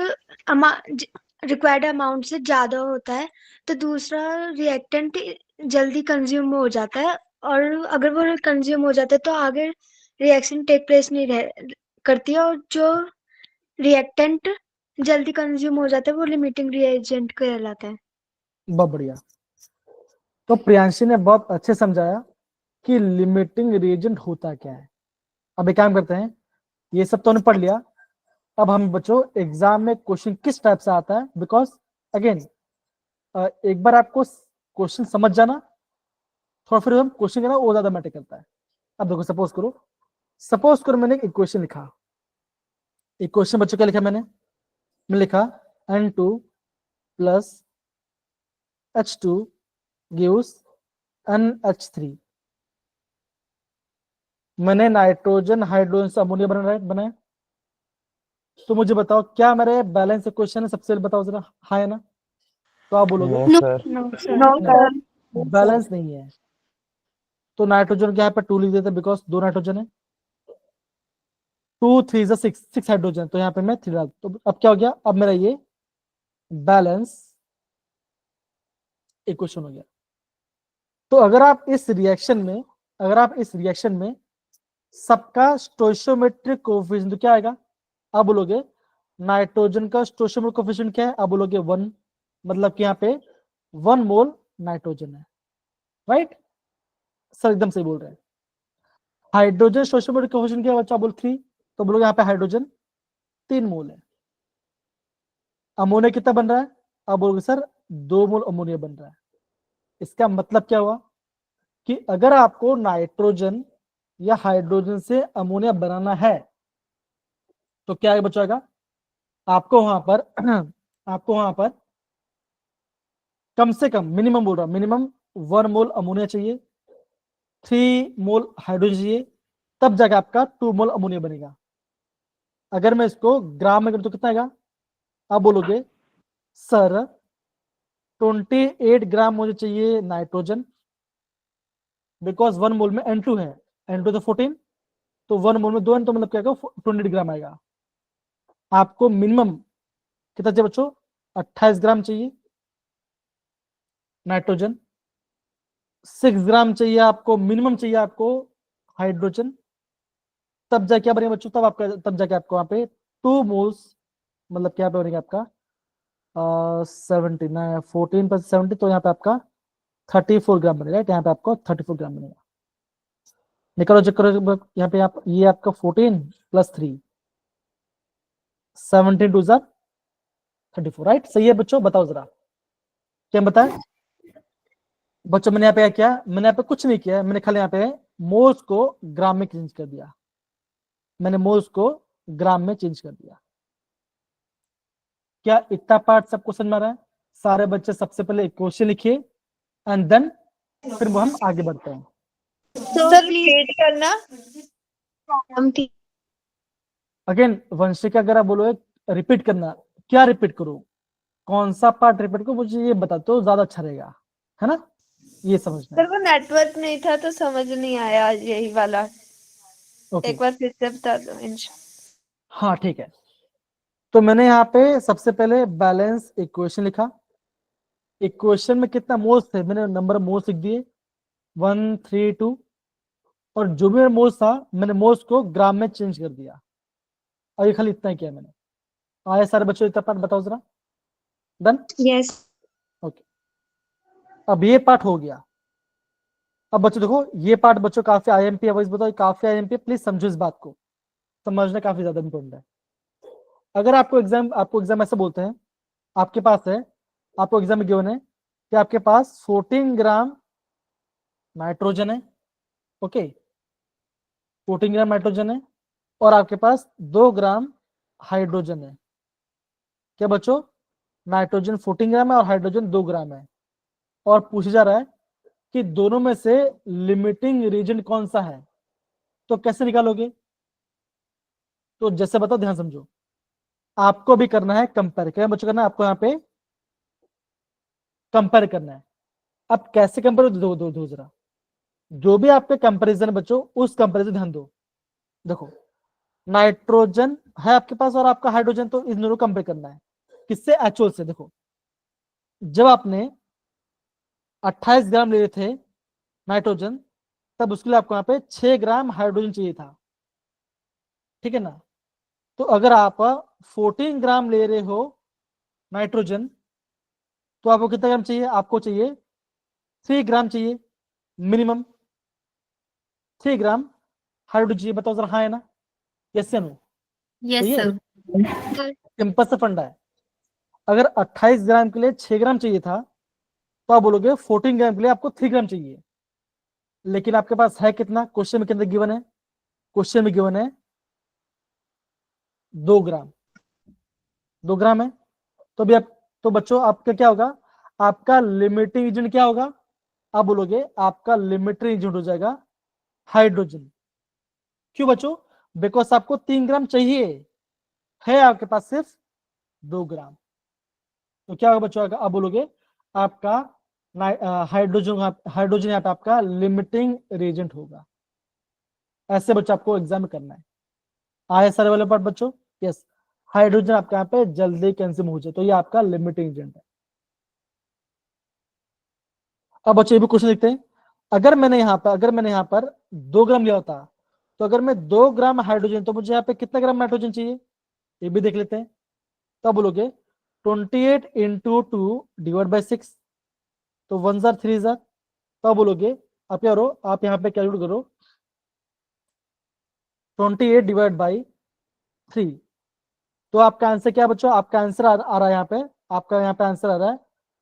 रिक्वायर्ड अमाउंट से ज्यादा होता है तो दूसरा रिएक्टेंट जल्दी कंज्यूम हो जाता है, और अगर वो कंज्यूम हो जाता है तो आगे रिएक्शन टेक प्लेस नहीं करती है, और जो रिएक्टेंट जल्दी कंज्यूम हो जाता है वो लिमिटिंग रिएजेंट कहलाता है। बहुत बढ़िया। तो प्रियांशी ने बहुत अच्छे समझाया कि लिमिटिंग रिएजेंट होता क्या है। अब एक काम करते हैं, ये सब तो हमने पढ़ लिया। अब हम बच्चों एग्जाम में क्वेश्चन किस टाइप से आता है, बिकॉज अगेन एक बार आपको क्वेश्चन समझ जाना, थोड़ा फिर हम क्वेश्चन करना वो ज्यादा मैटर करता है। अब देखो सपोज करो मैंने एक इक्वेशन लिखा। इक्वेशन बच्चों क्या लिखा मैंने लिखा N2 plus H2 gives NH3। मैंने नाइट्रोजन हाइड्रोजन से अमोनिया बनाया। तो मुझे बताओ क्या मेरे बैलेंस इक्वेशन है? सबसे पहले बताओ जरा, हाँ है ना? तो आप बोलोगे no sir. No sir. Balance नहीं है। तो नाइट्रोजन के यहाँ पे 2 लिख देते बिकॉज 2 नाइट्रोजन है। 2 3 6 हाइड्रोजन, तो यहाँ पे मैं 3 डाल। तो अब क्या हो गया? अब मेरा ये बैलेंस इक्वेशन हो गया। तो अगर आप इस रिएक्शन में सबका स्टोइशियोमेट्रिक कोएफिशिएंट तो क्या आएगा? आप बोलोगे नाइट्रोजन का स्टोइशियोमेट्रिक कोएफिशिएंट क्या है? आप बोलोगे 1, मतलब कि यहाँ पे 1 मोल नाइट्रोजन है, राइट? सर एकदम सही बोल रहे हैं। हाइड्रोजन स्टोइशियोमेट्रिक कोएफिशिएंट क्या है बच्चा? बोल 3, तो बोलोगे यहाँ पे हाइड्रोजन 3 मोल है। अमोनिया कितना बन रहा है? आप बोलोगे सर 2 मोल अमोनिया बन रहा है। इसका मतलब क्या हुआ कि अगर आपको नाइट्रोजन या हाइड्रोजन से अमोनिया बनाना है तो क्या आगे बचाएगा? आपको वहां पर कम से कम, मिनिमम बोल रहा हूं, मिनिमम 1 मोल अमोनिया चाहिए, 3 मोल हाइड्रोजन चाहिए, तब जाके आपका 2 मोल अमोनिया बनेगा। अगर मैं इसको ग्राम में करूं तो कितना आएगा? आप बोलोगे सर 28 ग्राम मुझे चाहिए नाइट्रोजन, बिकॉज 1 मोल में N2 है, N2 तो 14, तो 1 मोल में 2 N, तो मतलब क्या आएगा? 28 ग्राम आएगा। आपको मिनिमम कितना चाहिए बच्चों? 28 ग्राम चाहिए नाइट्रोजन, 6 ग्राम चाहिए आपको, मिनिमम चाहिए आपको हाइड्रोजन, तब जाके क्या बनेगा बच्चों? तब जाके आपको वहां पे 2 मोल्स, मतलब क्या बनेगा आपका 79, 14 पर 70, तो यहाँ पे आपका 34 ग्राम बनेगा, राइट? यहाँ पे आपको 34 ग्राम बनेगा। निकलो चेक करो यहाँ पे आप, ये आपका 14 प्लस 3 17 2 34, राइट? सही है बच्चों? बताओ जरा क्या बताए बच्चों। मैंने यहाँ पे क्या, मैंने यहाँ पे कुछ नहीं किया है, मैंने खाली यहाँ पे मोल्स को ग्राम में चेंज कर दिया। मैंने मोल्स को ग्राम में चेंज कर दिया। क्या इतना पार्ट सबको समझ में आ रहा है? सारे बच्चे सबसे पहले एक क्वेश्चन लिखिए एंड देन फिर हम आगे बढ़ते हैं। सर रिपीट करना। अगेन वंशिका अगर आप बोलो रिपीट करना, क्या रिपीट करूं, कौन सा पार्ट रिपीट करूं, मुझे ये बता दो, ज्यादा अच्छा रहेगा, है ना? ये समझना सर वो नेटवर्क नहीं था तो समझ नहीं आया यही वाला। ओके एक बार फिर से बता दो। हाँ ठीक है। तो मैंने यहाँ पे सबसे पहले बैलेंस इक्वेशन लिखा। इक्वेशन में कितना मोल्स थे, मैंने नंबर मोल्स लिख दिए 1 3 2, और जो भी मेरा मोल्स था मैंने मोल्स को ग्राम में चेंज कर दिया। और ये खाली इतना ही किया मैंने। आए सारे बच्चों इतना पार्ट बताओ जरा। डन? यस। ओके, अब ये पार्ट हो गया। अब बच्चों देखो ये पार्ट बच्चों काफी IMP है, बताओ काफी IMP है, प्लीज समझो इस बात को, समझना काफी ज्यादा इंपॉर्टेंट है। अगर आपको एग्जाम ऐसे बोलते हैं, आपके पास है, आपको एग्जाम में गिवन है कि आपके पास 14 ग्राम नाइट्रोजन है, ओके 14 ग्राम नाइट्रोजन है, और आपके पास 2 ग्राम हाइड्रोजन है, क्या बच्चों, नाइट्रोजन 14 ग्राम है और हाइड्रोजन 2 ग्राम है, और पूछा जा रहा है कि दोनों में से लिमिटिंग रीजन कौन सा है। तो कैसे निकालोगे? तो जैसे बताओ, ध्यान समझो, आपको भी करना है कंपेयर। क्या बच्चों करना है आपको? यहाँ पे कंपेयर करना है। अब कैसे कंपेयर, दो दो दो जरा, जो भी आपके कंपैरिजन बच्चों, उस कंपैरिजन ध्यान दो। देखो, नाइट्रोजन है आपके पास और आपका हाइड्रोजन, तो इन दोनों कंपेयर करना है। किससे? एचओ से। देखो, जब आपने 28 ग्राम ले रहे थे नाइट्रोजन, तब उसके लिए आपको यहाँ पे 6 ग्राम हाइड्रोजन चाहिए था, ठीक है ना? तो अगर आप 14 ग्राम ले रहे हो नाइट्रोजन, तो आपको कितना ग्राम चाहिए? आपको चाहिए 3 ग्राम चाहिए मिनिमम। 3 ग्राम हाइड्रोजन चाहिए। बताओ जरा, हाँ है ना? यस या नो? यस सही है? सर। सर सिंपल सा फंडा है। अगर 28 ग्राम के लिए 6 ग्राम चाहिए था, तो आप बोलोगे 14 ग्राम के लिए आपको 3 ग्राम चाहिए। लेकिन आपके पास है कितना? क्वेश्चन में कितना गिवन है? क्वेश्चन में गिवन है 2 ग्राम। 2 ग्राम है। तो भी आप, तो बच्चों आपका क्या होगा? आपका लिमिटिंग एजेंट क्या होगा? आप बोलोगे आपका लिमिटिंग एजेंट हो जाएगा हाइड्रोजन। क्यों बच्चों? बिकॉज आपको 3 ग्राम चाहिए, है आपके पास सिर्फ 2 ग्राम। तो क्या होगा बच्चों? आप बोलोगे आपका हाइड्रोजन, हाइड्रोजन यहाँ पे आपका लिमिटिंग रेजेंट होगा। ऐसे बच्चों आपको एग्जाम में करना है। आए सारे वाले पार्ट बच्चों? यस, हाइड्रोजन आपके यहाँ पे जल्दी कंज्यूम हो जाए, तो ये आपका लिमिटिंग एजेंट है। अब बच्चों ये भी क्वेश्चन देखते हैं। अगर मैंने यहाँ पर 2 ग्राम लिया होता, तो अगर मैं 2 ग्राम हाइड्रोजन, तो मुझे यहाँ पे कितना ग्राम नाइट्रोजन चाहिए? ये भी देख लेते हैं। तब बोलोगे 28 इंटू 2 डिवाइड बाई 6, तो 1 जार 3 जार। तो बोलोगे, आप क्या करो, आप यहाँ पे कैलकुलेट करो 28 डिवाइड बाई 3। तो आपका आंसर क्या है बच्चों? आपका आंसर आ रहा है यहाँ पे, आपका यहाँ पे आंसर आ रहा है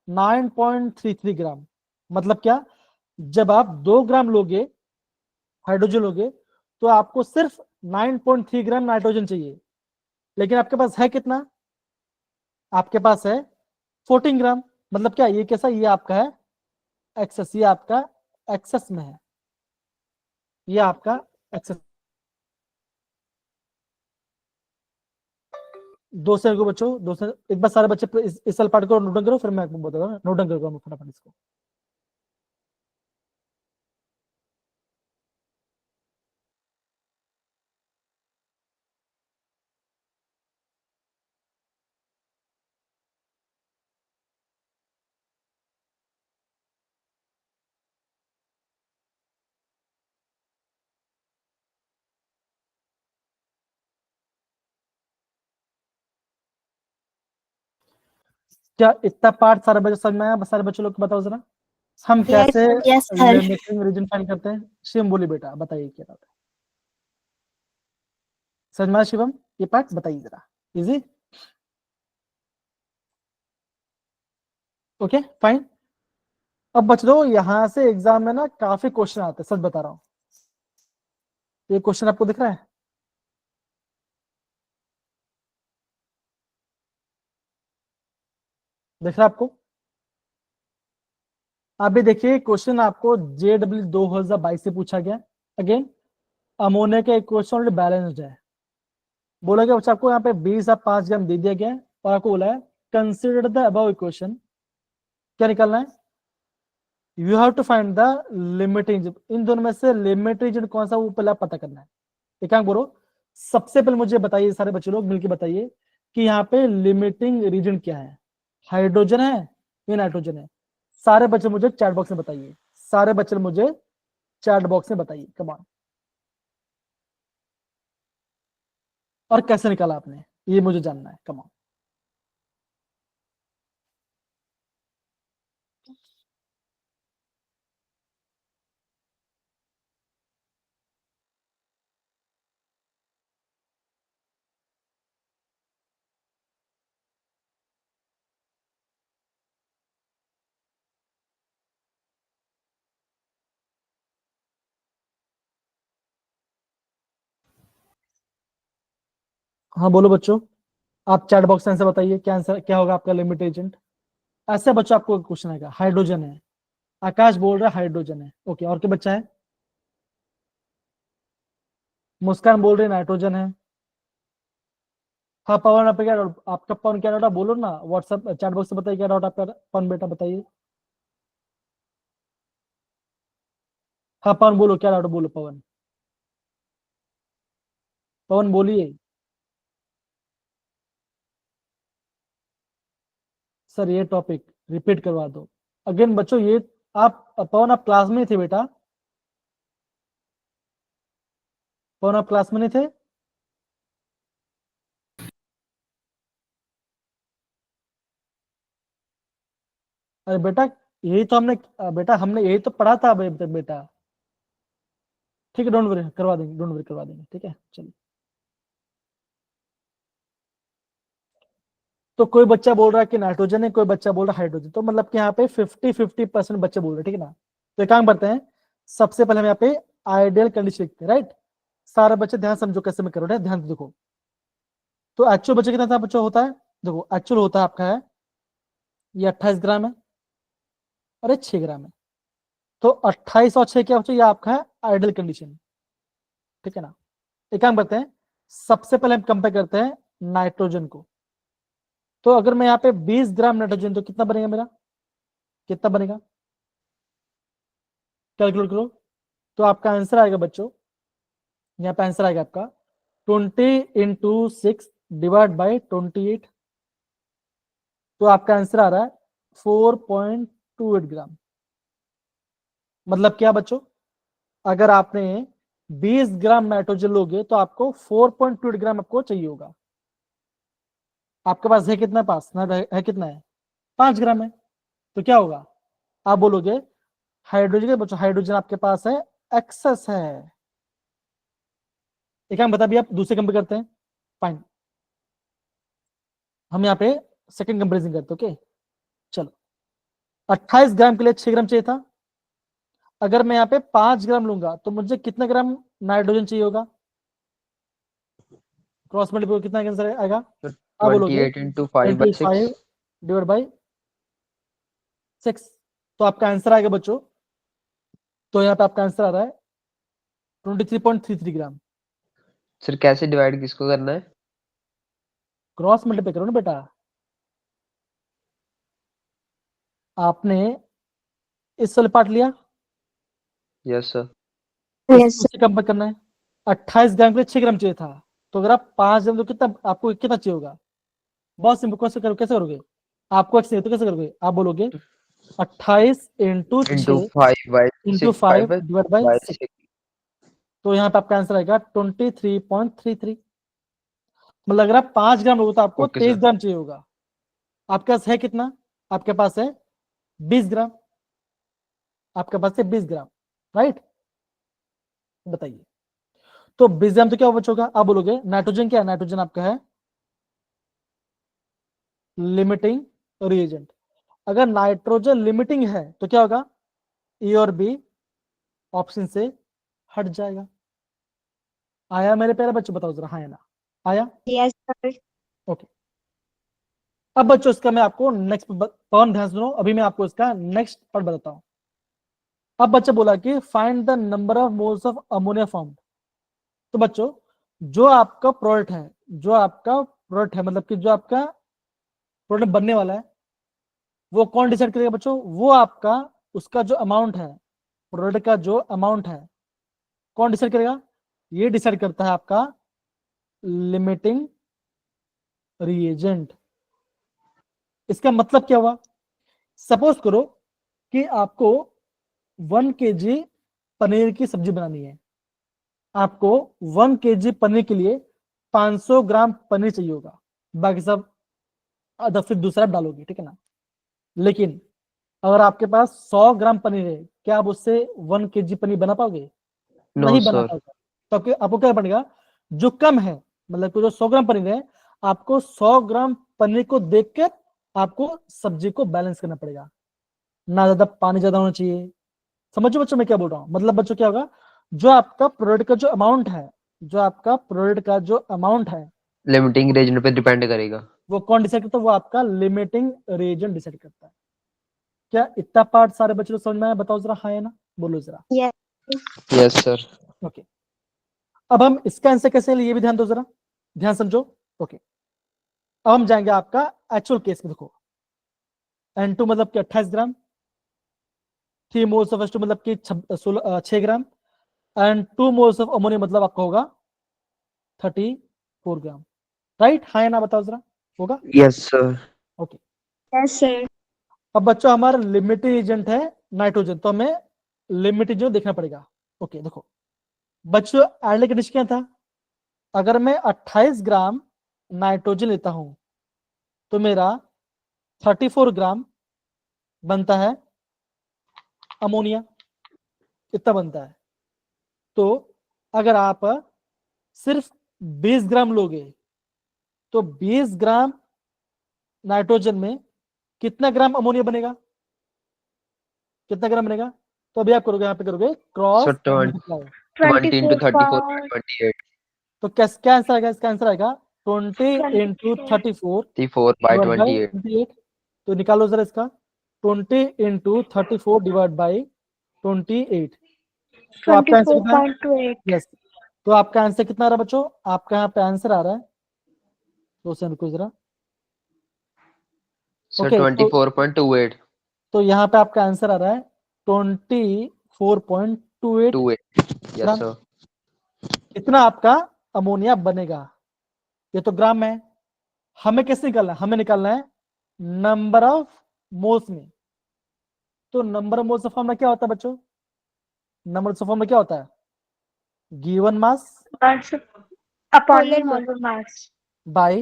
9.33 ग्राम। मतलब क्या? जब आप 2 ग्राम लोगे हाइड्रोजन लोगे, तो आपको सिर्फ 9.3 ग्राम नाइट्रोजन चाहिए। लेकिन आपके पास है कितना? आपके पास है 14 ग्राम। मतलब क्या? ये कैसा? ये आपका है एक्सेस, ये आपका एक्सेस में है, ये आपका एक्सेस। 2 से को बच्चों, 2 से एक बार सारे बच्चे इस वाले पार्ट को नोट डाउन करो, फिर मैं आपको बताऊंगा। नोट डाउन करो फटाफट इसको। क्या इतना पार्ट सारे बच्चे समझ में आया? सारे बच्चे लोग को बताओ जरा, हम कैसे yes sir. Limiting reason find करते हैं? शिवम बोली बेटा, बताइए क्या बात है। समझ में आया शिवम? ये पार्ट बताइए जरा। इजी? Okay fine. अब बच दो, यहां से एग्जाम में ना काफी क्वेश्चन आते हैं, सच बता रहा हूँ। ये क्वेश्चन आपको दिख रहा है? दिख रहा है आपको? अभी देखिए, क्वेश्चन आपको JW 2022 से पूछा गया। अगेन, अमोनिया का एक क्वेश्चन ऑलरेडी बैलेंस्ड है। बोला गया बच्चा आपको यहाँ पे 20 या 5 ग्राम दे दिया गया है, और आपको बोला है कंसिडर द अबव इक्वेशन। क्या निकालना है? You have to find the limiting. इन दोनों में से लिमिटिंग कौन सा, वो पहले आप पता करना है। एक काम करो, सबसे पहले मुझे बताइए, सारे बच्चे लोग मिलकर बताइए कि यहाँ पे लिमिटिंग रीजन क्या है। हाइड्रोजन है या नाइट्रोजन है? सारे बच्चे मुझे चैट बॉक्स में बताइए। सारे बच्चे मुझे चैट बॉक्स में बताइए, कम ऑन। और कैसे निकाला आपने, ये मुझे जानना है, कम ऑन। हाँ बोलो बच्चों। आप चैट बॉक्स में आंसर बताइए, क्या आंसर क्या होगा आपका लिमिट एजेंट। ऐसे बच्चों आपको क्वेश्चन आएगा, हाइड्रोजन है, आकाश बोल रहा है हाइड्रोजन है, ओके। और क्या बच्चा है? मुस्कान बोल रही है नाइट्रोजन है। हाँ पवन, आप क्या डाउट, आपका पवन क्या डाउट है बोलो ना, व्हाट्सएप चैट बॉक्स में बताइए क्या डाउट आपका, पवन बेटा बताइए। हाँ पवन बोलो, क्या डाउट बोलो पवन, पवन बोलिए। सर ये टॉपिक रिपीट करवा दो अगेन बच्चों। ये आप पवन आप क्लास में ही थे बेटा, पवन आप क्लास में नहीं थे? अरे बेटा यही तो हमने बेटा हमने यही तो पढ़ा था अभी तक बेटा। ठीक है डोंट वरी, करवा देंगे, डोंट वरी करवा देंगे, ठीक है चलिए। तो कोई बच्चा बोल रहा है कि नाइट्रोजन है, कोई बच्चा बोल रहा है हाइड्रोजन, तो मतलब कि यहाँ पे 50-50% बच्चे बोल रहे हैं, ठीक है ना। तो एक काम करते हैं, सबसे पहले हम यहाँ पे आइडियल कंडीशन लिखते हैं, राइट। सारे बच्चे ध्यान समझो कैसे मैं कर रहा हूँ, ध्यान से देखो। तो एक्चुअल बच्चे कितना था बच्चा होता है, देखो एक्चुअल होता है आपका है ये 28 ग्राम है और ये 6 ग्राम है। तो 28 और 6 क्या बच्चों, ये आपका है आइडियल कंडीशन, ठीक है ना। एक काम करते हैं, सबसे पहले हम कंपेयर करते हैं नाइट्रोजन को। तो अगर मैं यहाँ पे 20 ग्राम नाइट्रोजन, तो कितना बनेगा मेरा, कितना बनेगा कैलकुलेट करो। तो आपका आंसर आएगा बच्चों, यहाँ पे आंसर आएगा आपका 20 × 6 डिवाइड बाई 28। तो आपका आंसर आ रहा है 4.28 ग्राम। मतलब क्या बच्चों, अगर आपने 20 ग्राम नाइट्रोजन लोगे तो आपको 4.28 ग्राम आपको चाहिए होगा। आपके पास है कितना, पास ना है कितना है, 5 ग्राम है। तो क्या होगा, आप बोलोगे हाइड्रोजन, बच्चों हाइड्रोजन आपके पास है एक्सेस है। एक हम बता भी, आप दूसरे कंपेयर करते हैं, फाइन। हम यहाँ पे सेकंड कंपेरिजन करते, ओके चलो। 28 ग्राम के लिए 6 ग्राम चाहिए था, अगर मैं यहाँ पे 5 ग्राम लूंगा तो मुझे कितना ग्राम नाइट्रोजन चाहिए होगा, क्रॉस मल्टीप्लाई कितना आंसर आएगा, आप बोलोगे 28 × 5/6 डिवाइड बाई 6। तो आपका आंसर आएगा बच्चों, तो यहाँ पे आपका आंसर आ रहा है 23.33 ग्राम। सर कैसे डिवाइड किसको करना है? क्रॉस मल्टीप्लाई करो ना बेटा, आपने इस वाले पार्ट लिया, यस सर। इससे कंपेयर करना है। 28 ग्राम के लिए 6 ग्राम चाहिए था, तो अगर आप 5 ग्राम तो कितना आपको कितना चाहिए होगा, बहुत सिंपल, कैसे करोगे, आपको एक्स तो कैसे करोगे, आप बोलोगे 28 × 6 × 5/6 डिवाइड बाई 6। तो यहाँ पे आपका आंसर आएगा 23.33। मतलब अगर आप 5 ग्राम लोगे तो आपको ओके 23 सर। ग्राम चाहिए होगा। आपके पास है कितना, आपके पास है 20 ग्राम, आपके पास है 20 ग्राम, राइट। बताइए, तो 20 ग्राम तो क्या बचा होगा, आप बोलोगे नाइट्रोजन क्या है, नाइट्रोजन आपका है लिमिटिंग रिएजेंट। अगर नाइट्रोजन लिमिटिंग है तो क्या होगा, ए और बी ऑप्शन से हट जाएगा। आया मेरे प्यारे बच्चों, बताओ जरा, हाँ या ना, आया? Yes sir. ओके। अब बच्चों इसका मैं आपको नेक्स्ट पवन ध्यान सुनो, अभी मैं आपको इसका नेक्स्ट पार्ट बताता हूं। अब बच्चा बोला कि find the number of moles of ammonia form. तो बच्चों जो आपका प्रोडक्ट है, जो आपका प्रोडक्ट है, मतलब कि जो आपका प्रोडक्ट बनने वाला है, वो कौन डिसाइड करेगा बच्चों, वो आपका उसका जो अमाउंट है, प्रोडक्ट का जो अमाउंट है, कौन डिसाइड करेगा, ये डिसाइड करता है आपका लिमिटिंग रिएजेंट। इसका मतलब क्या हुआ, सपोज करो कि आपको 1 kg पनीर की सब्जी बनानी है, आपको 1 kg पनीर के लिए 500 ग्राम पनीर चाहिए होगा, बाकी सब आधा फिर दूसरा आप डालोगे, ठीक है ना। लेकिन अगर आपके पास 100 ग्राम पनीर है, क्या आप उससे 1 kg पनीर बना पाओगे, नो नहीं बना सर। पाओगे। तो आपको क्या पड़ेगा, जो कम है, मतलब कि जो 100 ग्राम पनीर है, आपको 100 ग्राम पनीर को देखकर आपको सब्जी को बैलेंस करना पड़ेगा, ना ज्यादा पानी ज्यादा होना चाहिए। समझो बच्चों मैं क्या बोल रहा हूँ, मतलब बच्चों क्या होगा, जो आपका प्रोडक्ट का जो अमाउंट है, जो आपका प्रोडक्ट का जो अमाउंट है लिमिटिंग रीजन पे डिपेंड करेगा। वो कौन डिसाइड करता है? वो आपका लिमिटिंग रीजन डिसाइड करता है। क्या इतना पार्ट सारे बच्चों को समझ में आया? बताओ जरा, हाँ या ना, बोलो जरा। Yes sir. ओके, अब हम इसका आंसर कैसे ले, ये भी ध्यान दो जरा, ध्यान समझो। ओके, अब हम जाएंगे आपका एक्चुअल केस में। देखो N2 मतलब कि 28 ग्राम, 3 मोल्स ऑफ H2 मतलब कि 6 ग्राम, एंड 2 मोल्स ऑफ अमोनिया मतलब आपका होगा 34 ग्राम। राइट, हाँ या ना, बताओ जरा, होगा? Yes sir. Okay, yes sir. अब बच्चों हमारा लिमिटिंग एजेंट है नाइट्रोजन, तो हमें लिमिटिंग एजेंट देखना पड़ेगा। ओके देखो बच्चों, एल्डिक कंडीशन क्या था? अगर मैं 28 ग्राम नाइट्रोजन लेता हूं तो मेरा 34 ग्राम बनता है अमोनिया, इतना बनता है। तो अगर आप सिर्फ 20 ग्राम लोगे तो 20 ग्राम नाइट्रोजन में कितना ग्राम अमोनिया बनेगा? कितना ग्राम बनेगा? तो अभी आप करोगे, यहाँ पे करोगे क्रॉस सर 20 into 34/28 तो क्या आंसर आएगा? इसका आंसर आएगा 20 into 34 34/28। 28। तो निकालो जरा इसका, 20 into 34 डिवाइड बाई 28। तो आपका आंसर कितना है? 24.28। यस, तो आपका आंसर कितना आ रहा है बच्चों? आपका यहाँ पे आंसर आ रहा है, तो उसे रुको जरा। Sir okay, 24.28। तो यहाँ पे आपका आंसर आ रहा है 24.28 28। ग्राम। Yes sir. इतना आपका अमोनिया बनेगा। ये तो ग्राम में है। हमें कैसे निकालना है? हमें निकालना है नंबर ऑफ मोल्स में। तो नंबर ऑफ मोल्स का फॉर्मूला क्या होता है बच्चों? नंबर ऑफ फॉर्मूला क्या होता है? Given mass upon molar mass by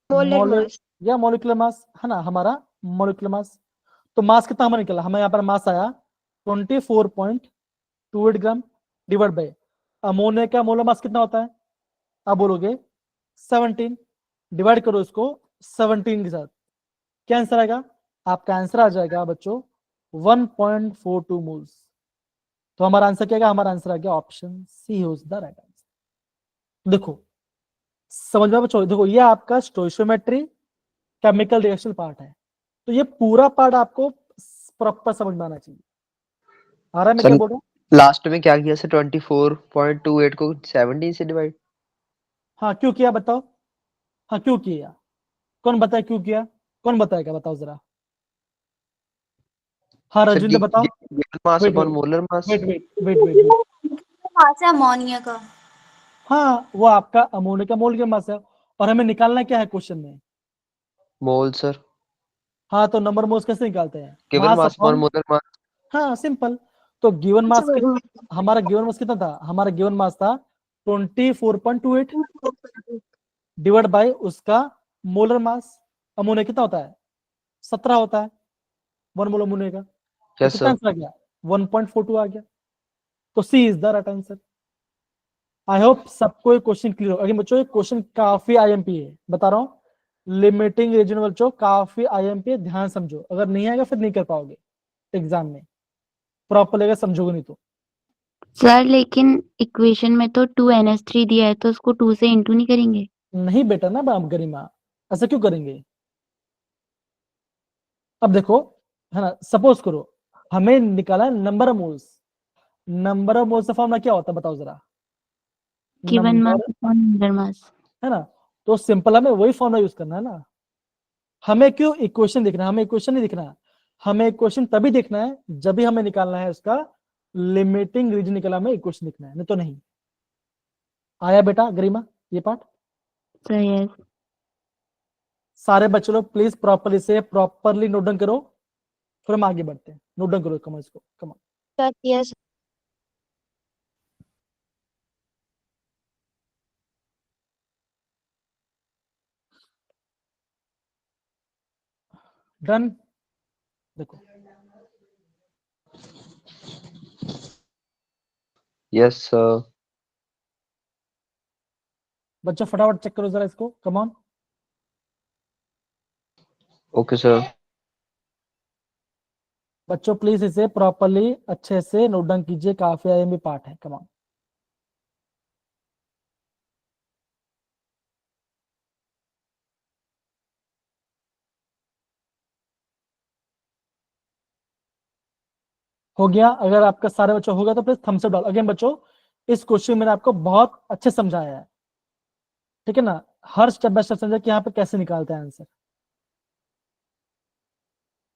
molar mass. या मॉलिक्यूलर मास, है ना, हमारा मॉलिक्यूलर मास। तो मास कितना हमें निकला? हमें यहाँ पर मास आया 24.28 ग्राम डिवाइड बाय अमोनिया का मोलर मास कितना होता है? आप बोलोगे 17, डिवाइड करो इसको 17 के साथ, क्या आंसर आएगा? आपका आंसर आ जाएगा बच्चों 1.42 मोल्स। तो हमारा आंसर क्या है? हमारा आंसर आ गया option C is the right answer. देखो समझ में बच्चों, देखो ये आपका स्टोइशियोमेट्री केमिकल रिएक्शन पार्ट है, तो ये पूरा पार्ट आपको प्रॉपर समझ में आना चाहिए। आ रहा है मैं क्या बोल रहा हूँ? लास्ट में क्या किया सर? 24.28 को 17 से डिवाइड। हाँ क्यों किया बताओ? हाँ क्यों किया? कौन बताए क्यों किया? कौन बताएगा? बताओ जरा। हाँ सर रजविंद्र बताओ। Mass weight upon weight molar mass. Weight weight weight weight weight mass है अमोनिया का। हाँ वो आपका अमोनिया का मोल के मास है, और हमें निकालना क्या है क्वेश्चन में? मोल सर। हाँ तो नंबर मोल्स कैसे निकालते हैं? Given mass mass upon upon, molar mass. हाँ सिंपल। तो गिवन मास हमारा गिवन मास कितना था? हमारा गिवन मास था 24.28 डिवाइड बाय उसका मोलर मास। अमोनिया कितना होता है? 17 होता है 1 मोल अमोनिया का। तो यस कितना सर। आंसर आ गया? 1.42 आ गया। तो C is the right answer. I hope सबको ये क्वेश्चन क्लियर हो। अगर बच्चों ये क्वेश्चन काफी आईएमपी है, बता रहा हूँ लिमिटिंग रीजन बच्चों काफी आईएमपी है, ध्यान समझो। अगर नहीं आएगा फिर नहीं कर पाओगे एग्जाम में, प्रॉपर लगेगा, समझोगे नहीं तो। सर लेकिन इक्वेशन में तो 2NH3 दिया है, तो उसको 2 से इंटू नहीं करेंगे? नहीं बेटा ना गरिमा, ऐसा क्यों करेंगे? अब देखो, है ना, सपोज करो हमें निकाला है number of moles. Number of moles का फॉर्मूला क्या होता है बताओ जरा? Given mass number, upon molar mass. है ना, तो सिंपल हमें वही फॉर्मूला यूज करना है ना। हमें क्यों इक्वेशन देखना है? हमें इक्वेशन नहीं देखना है, हमें इक्वेशन तभी देखना है जब भी हमें निकालना है उसका लिमिटिंग रीजन, निकाला हमें इक्वेशन लिखना है, नहीं तो नहीं। आया बेटा गरिमा ये पार्ट? Sir yes. सारे बच्चे लोग प्लीज प्रॉपरली से प्रॉपरली नोट डाउन करो, फिर हम आगे बढ़ते हैं। नोट डाउन करो कम इसको, कम यस डन। देखो यस सर। बच्चों फटाफट चेक करो जरा इसको, कम ऑन। Okay sir. बच्चों प्लीज इसे प्रॉपरली अच्छे से नोट डाउन कीजिए, काफी आईएमपी पार्ट है, कम ऑन। हो गया? अगर आपका सारे बच्चों होगा तो प्लीज थम्स अप डालो। अगेन बच्चों, इस क्वेश्चन मैंने आपको बहुत अच्छे समझाया है, ठीक है ना? हर स्टेप बाय स्टेप समझा कि यहाँ पे कैसे निकालते हैं आंसर।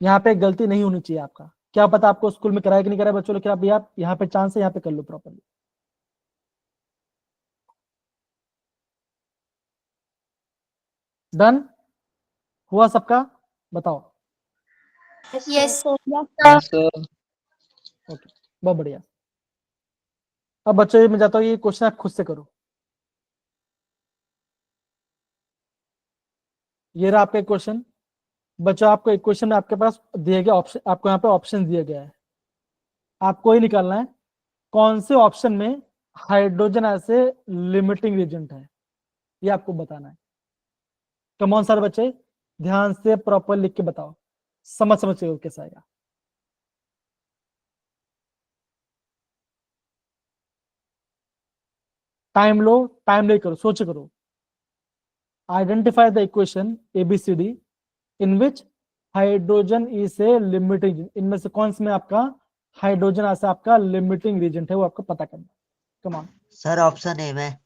यहाँ पे गलती नहीं होनी चाहिए आपका। क्या पता आपको स्कूल में कराया कि नहीं कराया बच्चों, लेकिन आप यहाँ पे चांस है, यहाँ पे कर लो प्रॉपरली। डन हुआ सबका? बताओ। Yes sir. Yes sir. Okay, बहुत बढ़िया। अब बच्चों ये मैं चाहता हूँ ये क्वेश्चन आप खुद से करो। ये रहा आपका क्वेश्चन। बच्चों आपको एक क्वेश्चन में आपके पास दिए गए ऑप्शन, आपको यहाँ पे ऑप्शन दिया गया है, आपको ये निकालना है कौन से ऑप्शन में हाइड्रोजन ऐसे लिमिटिंग एजेंट है, ये आपको बताना है। कमॉन सारे बच्चे ध्यान से प्रॉपर लिख के बताओ, समझ समझ के कैसे आएगा। टाइम लो, टाइम ले करो, सोच करो। Identify the equation ABCD in which hydrogen is a limiting, इनमें से कौन से में आपका हाइड्रोजन ऐसा आपका लिमिटिंग रीजेंट है, वो आपको पता करना है। Come on sir option A में।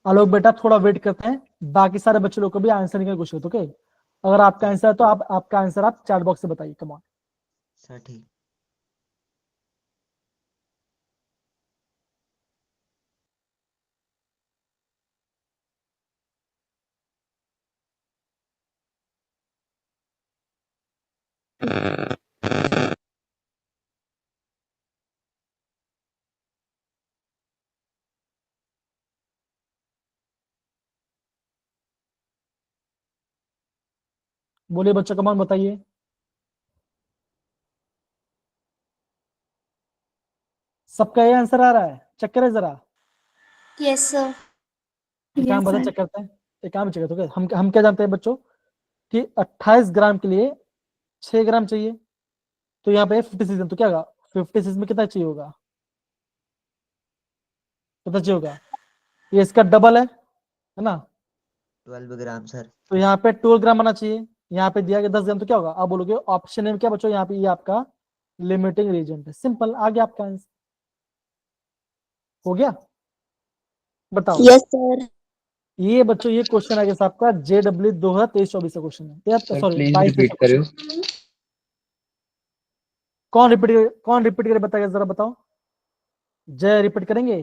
आलोक बेटा थोड़ा वेट करते हैं, बाकी सारे बच्चे लोग को भी आंसर निकलने की कोशिश होती है, ओके? अगर आपका आंसर है तो आप आपका आंसर आप चैट बॉक्स से बताइए। कम ऑन सर ठीक। बोलिए बच्चों, कम ऑन बताइए। सबका ये आंसर आ रहा है? चेक करें जरा। Yes sir. एक काम बता, चेक करते हैं। एक काम चेक करते हैं, हम क्या जानते हैं बच्चों कि 28 ग्राम के लिए 6 ग्राम चाहिए, तो यहाँ पे 56, तो क्या होगा 56 में कितना चाहिए होगा, कितना चाहिए होगा? ये इसका डबल है ना? 12 ग्राम सर। तो यहाँ पे 12 ग्राम आना चाहिए, यहाँ पे दिया गया 10 ग्राम, तो क्या होगा? आप बोलोगे ऑप्शन में क्या बच्चों, यहाँ पे ये आपका लिमिटिंग रीजेंट है। सिंपल, आ गया आपका आंसर। हो गया? बताओ। Yes sir. ये बच्चों ये क्वेश्चन आ गया आपका JW 2023-24 का क्वेश्चन है, सर सॉरी प्लीज 22-23 रिपीट का करियो। क्वेश्चन। कौन रिपीट करे बताएगा जरा, बताओ। जय रिपीट करेंगे?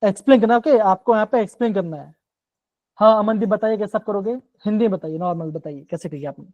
एक्सप्लेन करना, ओके? आपको यहाँ पे एक्सप्लेन करना है। हाँ अमनदीप बताइए कैसे आप करोगे, हिंदी में बताइए, नॉर्मल बताइए कैसे करिए आपने।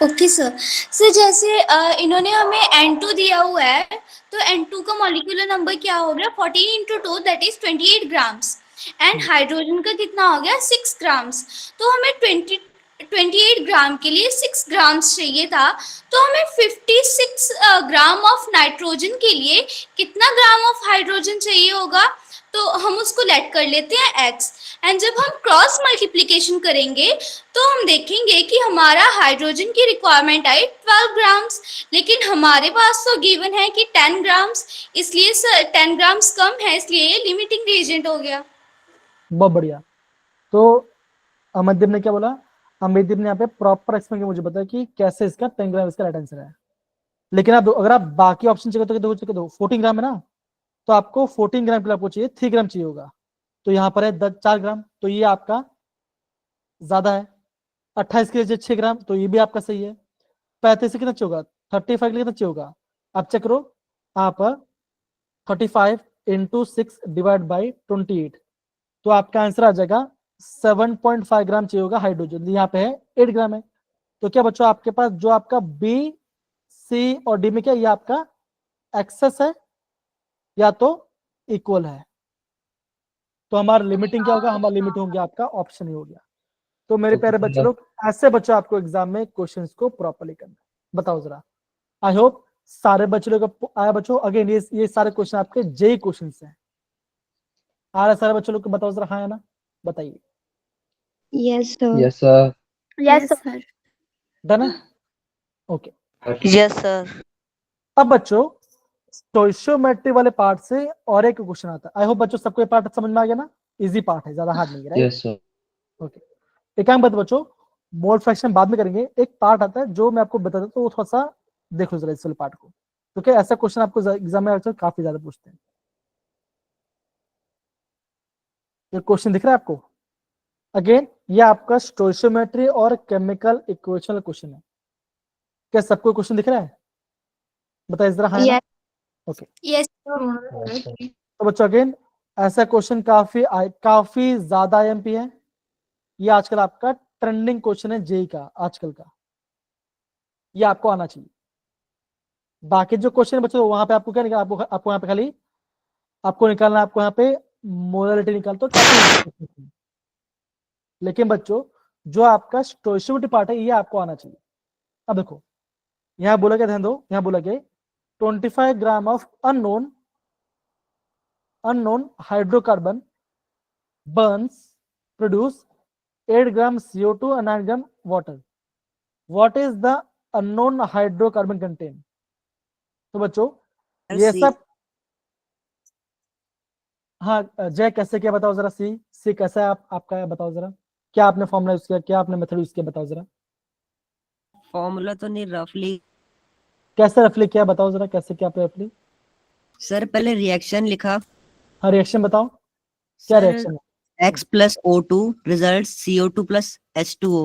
Okay sir. सर जैसे इन्होंने हमें N2 दिया हुआ है, तो N2 का मॉलिक्यूलर नंबर क्या हो गया 14 × 2 that is 28 grams, and hydrogen का कितना हो गया 6 ग्राम्स। तो हमें 28 ग्राम के लिए 6 ग्राम्स चाहिए था, तो हमें 56 ग्राम ऑफ नाइट्रोजन के लिए कितना ग्राम ऑफ हाइड्रोजन चाहिए होगा? तो हम उसको लेट कर लेते हैं x, एंड जब हम क्रॉस मल्टीप्लिकेशन करेंगे तो हम देखेंगे कि हमारा हाइड्रोजन की रिक्वायरमेंट आई 12 ग्राम्स, लेकिन हमारे पास तो गिवन है कि 10 ग्राम्स, इसलिए सर 10 ग्राम्स कम है, इसलिए ये लिमिटिंग रीजेंट हो गया। बहुत बढ़िया। तो अमनदीप ने क्या बोला? अमनदीप ने यहाँ पे प्रॉपर एक्सप्लेन किया, मुझे बताया कि कैसे इसका 10 ग्राम इसका राइट आंसर है। लेकिन आप अगर आप बाकी ऑप्शन चाहिए तो 14 ग्राम है ना, तो आपको 14 ग्राम के लिए आपको चाहिए 3 ग्राम चाहिए होगा, तो यहाँ पर है 4 ग्राम, तो ये आपका ज्यादा है। 28 के लिए 6 ग्राम, तो ये भी आपका सही है। 35 से कितना चाहिए होगा? 35 के लिए कितना चाहिए होगा? आप चेक करो, आप 35 × 6 डिवाइड बाई 28, तो आपका आंसर आ जाएगा 7.5 ग्राम चाहिए होगा हाइड्रोजन। यहाँ पे है 8 ग्राम है, तो क्या बच्चों आपके पास जो आपका B, C और D में क्या ये आपका एक्सेस है या तो इक्वल है? तो हमारा लिमिटिंग क्या होगा? हमारा लिमिट होंगे आपका ऑप्शन ही हो गया। तो मेरे प्यारे बच्चे लोग, ऐसे बच्चों आपको एग्जाम में क्वेश्चंस को प्रॉपर्ली करना है। बताओ जरा, आई होप सारे बच्चे लोग को आया बच्चों। अगेन ये सारे क्वेश्चन आपके जेई क्वेश्चंस हैं। आ रहा सारे बच्चे लोग को? बताओ जरा, हाँ है ना? बताइए। Yes sir. Yes sir. Yes sir. Done है? ओके। Yes sir. अब बच्चों स्टोइशियोमेट्री वाले पार्ट से और एक क्वेश्चन आता है। आई होप बच्चों सबको ये पार्ट समझ में आ गया ना? इजी पार्ट है, ज्यादा हार्ड नहीं है, राइट? Yes sir. ओके। एक काम बता बच्चों, मोल फ्रैक्शन बाद में करेंगे, एक पार्ट आता है जो मैं आपको बता देता हूँ, तो थोड़ा सा देखो जरा इस वाले पार्ट को, तो क्या ऐसा क्वेश्चन आपको एग्जाम में अक्सर काफी ज्यादा पूछते हैं। ये क्वेश्चन दिख रहा है आपको? अगेन ये आपका स्टोइशियोमेट्री और केमिकल इक्वेशन क्वेश्चन है। क्या सबको क्वेश्चन दिख रहा है? बताइए जरा। हाँ ना? ओके। यस तो बच्चों अगेन ऐसा क्वेश्चन काफी ज्यादा आईएमपी है। ये आजकल आपका ट्रेंडिंग क्वेश्चन है जेई का आजकल का, ये आपको आना चाहिए। बाकी जो क्वेश्चन है बच्चों वहां पे आपको क्या निकालना, आपको यहाँ पे खाली आपको निकालना, आपको यहाँ पे मोलरिटी निकाल तो काफी लेकिन बच्चों जो आपका स्टोइशियोमेट्री पार्ट है ये आपको आना चाहिए। अब देखो यहाँ बोला क्या, ध्यान दो, यहाँ बोला क्या 25 gram of unknown hydrocarbon burns produce 8 gram CO2 and 9 gram water. What is the unknown hydrocarbon contain? तो बच्चों ये सब, हाँ जय कैसे क्या बताओ जरा, सी कैसा है आपका बताओ जरा, क्या आपने फॉर्मूला यूज किया, क्या आपने मेथड यूज किया बताओ जरा। फॉर्मूला तो नहीं, रफली कैसे रफली किया बताओ जरा, कैसे क्या आपने रफली? सर पहले रिएक्शन लिखा। हाँ रिएक्शन बताओ, क्या रिएक्शन है? X plus O2 results CO2 plus H2O.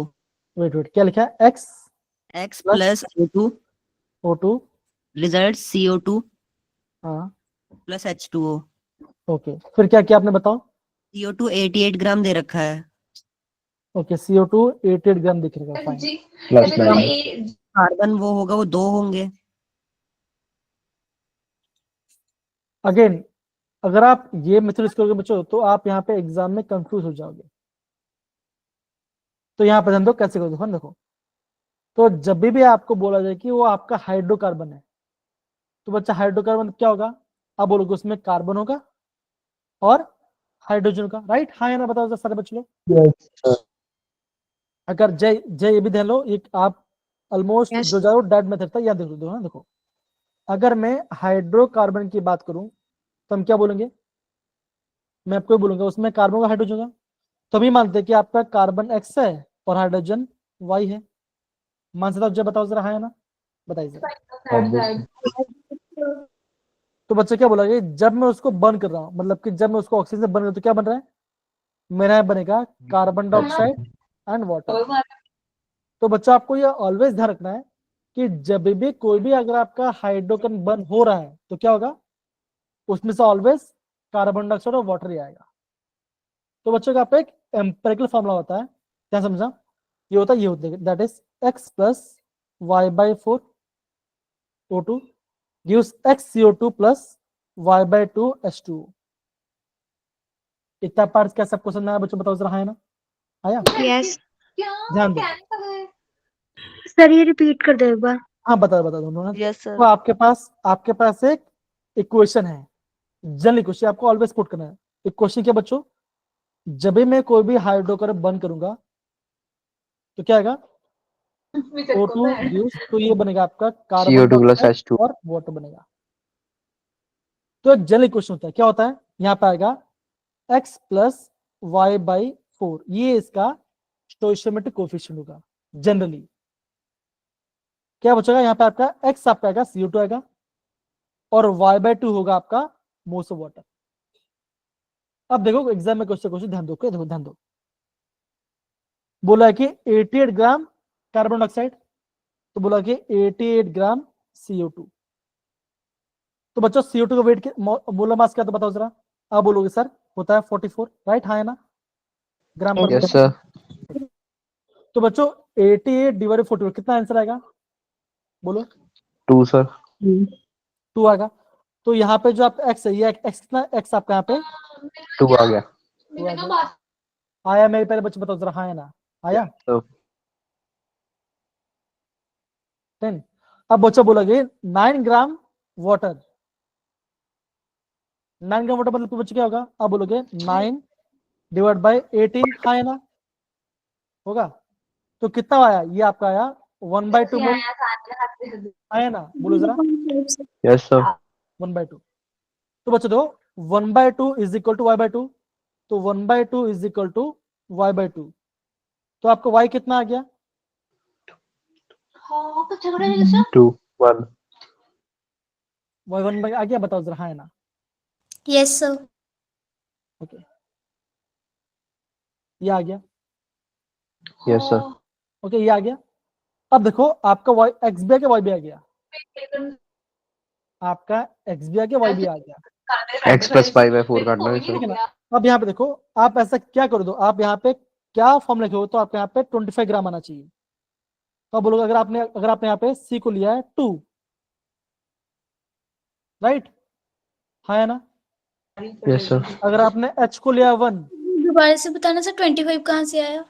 Weight क्या लिखा है? X plus O2 results CO2 हाँ plus H2O. ओके, फिर क्या किया आपने बताओ? CO2 88 ग्राम दे रखा है। ओके CO2 88 ग्राम दिख रहा है, फाइन। प्लस कार्बन वो होगा, वो 2 होंगे। अगेन अगर आप ये मेथड यूज करोगे बच्चों तो आप यहाँ पे एग्जाम में कंफ्यूज हो जाओगे। तो यहाँ पे ध्यान दो कैसे करोगे, देखो तो जब भी आपको बोला जाए कि वो आपका हाइड्रोकार्बन है, तो बच्चा हाइड्रोकार्बन क्या होगा? आप बोलोगे उसमें कार्बन होगा और हाइड्रोजन होगा, राइट? हाँ या ना बताओ सारे बच्चों लोग। अगर जय जय ये भी ध्यान लो, एक आप ऑलमोस्ट जो जाओ डेड मेथड था, याद देखो ना, देखो अगर मैं हाइड्रोकार्बन की बात करूं तो हम क्या बोलेंगे? मैं आपको बोलूंगा उसमें कार्बन का हाइड्रोजन होगा, तो हम ही मानते हैं कि आपका कार्बन एक्स है और हाइड्रोजन वाई है। मान सकता जब बताओ जरा, हाँ या ना बताइए जरा। तो बच्चे क्या बोला कि जब मैं उसको बर्न कर रहा हूँ, मतलब कि जब मैं उसको ऑक्सीजन से बर्न कर रहा हूं, तो क्या बन रहा है? मेरा यहाँ बनेगा कार्बन डाइऑक्साइड एंड वाटर। तो बच्चों आपको ये ऑलवेज ध्यान रखना है कि जब भी कोई भी अगर आपका हाइड्रोजन बर्न हो रहा है तो क्या होगा? उसमें से ऑलवेज कार्बन डाइऑक्साइड और वाटर ही आएगा। तो बच्चों का एक एम्पिरिकल फॉर्मूला होता है, क्या समझा? ये होता है that is x plus y by 4 O2 gives x CO2 plus y by 2 H2O। इतना पार्ट क्या सबको समझना है बच्चों? बताओ जरा, हाँ या ना? आया? यस ध्यान दो। सर ये रिपीट कर दो एक बार। हाँ बता दोनों ना। Yes sir. तो आपके पास एक इक्वेशन है, जनरल इक्वेशन आपको ऑलवेज पुट करना है। इक्वेशन क्या बच्चों? जब भी मैं कोई भी हाइड्रोकार्बन बर्न करूंगा तो क्या आएगा? O2 गिव्स, तो ये बनेगा आपका carbon CO2 plus dioxide H2O। और वाटर बनेगा। तो एक जनरल इक्वेशन होता है, क्या होता है? यहाँ पे आएगा x प्लस वाई बाई 4, ये इसका स्टोइशियोमेट्रिक कोफिशिएंट होगा जनरली। क्या बचेगा यहाँ पे? आपका x आपका आएगा CO2 आएगा और y बाई 2 होगा आपका मोस्ट ऑफ वाटर। अब देखो एग्जाम में क्वेश्चन ध्यान दो, देखो ध्यान दो, बोला है कि 88 ग्राम कार्बन डाइऑक्साइड, तो बोला कि 88 ग्राम CO2। तो बच्चों CO2 का वेट मोलर मास क्या तो बताओ जरा। आप बोलोगे सर होता है 44, राइट? हाँ है ना? ग्राम पर यस सर। तो बच्चों 88 डिवाइडेड 44 कितना आंसर आएगा? बोलो। 2 सर। 2 आएगा। तो यहाँ पे जो आपका x है, ये x कितना? x आपका यहाँ पे 2 आ गया। 2 आ गया। आया? मेरे पहले बच्चे बताओ जरा, हाँ है ना? आया? तो 10। अब बच्चा बोलोगे 9 ग्राम वाटर, 9 ग्राम वाटर मतलब बच्चे क्या होगा? अब बोलोगे 9 डिवाइड बाय 18, हाँ है ना? होगा। तो कितना आया? ये आपका आया 1/2 मोल, आया ना? बोलो जरा। Yes sir. 1/2। तो बच्चों दो 1/2 इज इक्वल टू y/2, तो 1/2 इज इक्वल टू y/2। तो आपको y कितना आ गया? हाँ तो झगड़ा जैसा 2 1 y1 आ गया, बताओ जरा, हाँ है ना? Yes sir. ओके, ये आ गया। यस सर ओके, ये आ गया। अब देखो आपका y x भी आ गया, y भी आ गया, आपका x भी आ गया, y भी आ गया, x प्लस 5/4 काटना है ठीक सर। है ना? अब यहाँ पे देखो, आप ऐसा क्या करो, दो आप यहाँ पे क्या फॉर्म लिखे हो, तो आपके यहाँ पे 25 ग्राम आना चाहिए। तो आप बोलोगे, अगर आपने यहाँ पे c को लिया है 2, राइट, हाँ है ना? यस सर अगर आपने h को लिया 1, दोबारा से बताना सर, 25 कहाँ से आया?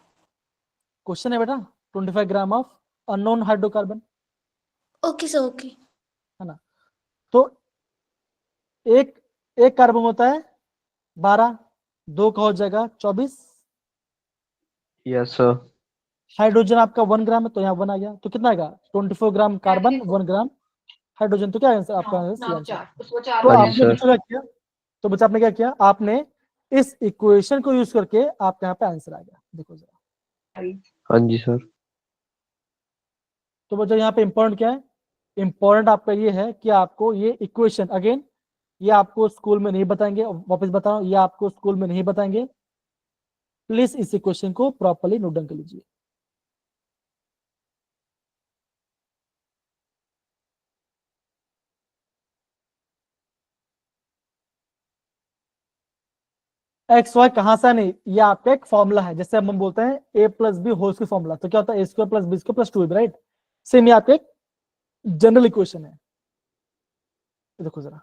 क्वेश्चन है बेटा, 25 gram of unknown hydrocarbon, okay sir, okay. है ना? तो एक एक कार्बन होता है 12, 2 का हो जाएगा 24, यस सर हाइड्रोजन आपका 1 ग्राम है, तो यहाँ 1 आ गया, तो कितना आएगा? 24 ग्राम कार्बन, 1 ग्राम हाइड्रोजन। तो क्या आंसर आपका? C answer. तो हाँ जी आपने सर। बच्चों क्या किया, तो बच्चा आपने क्या किया, आपने इस इक्वेशन को यूज करके आपके यहाँ पे आंसर आ गया। देखो जरा, हाँ जी सर। तो बच्चों यहाँ पे इंपॉर्टेंट क्या है? इंपॉर्टेंट आपका ये है कि आपको ये इक्वेशन, अगेन ये आपको स्कूल में नहीं बताएंगे, वापस बता रहा हूँ, ये आपको स्कूल में नहीं बताएंगे। प्लीज इस इक्वेशन को प्रॉपर्ली नोट डाउन कर लीजिए। एक्स वाई कहां से नहीं, ये आपका एक फॉर्मूला है, जैसे हम बोलते हैं A plus B whole square formula, तो क्या होता है? A square plus B square plus 2ab, right? Same ये आपका एक जनरल इक्वेशन है। ये देखो जरा,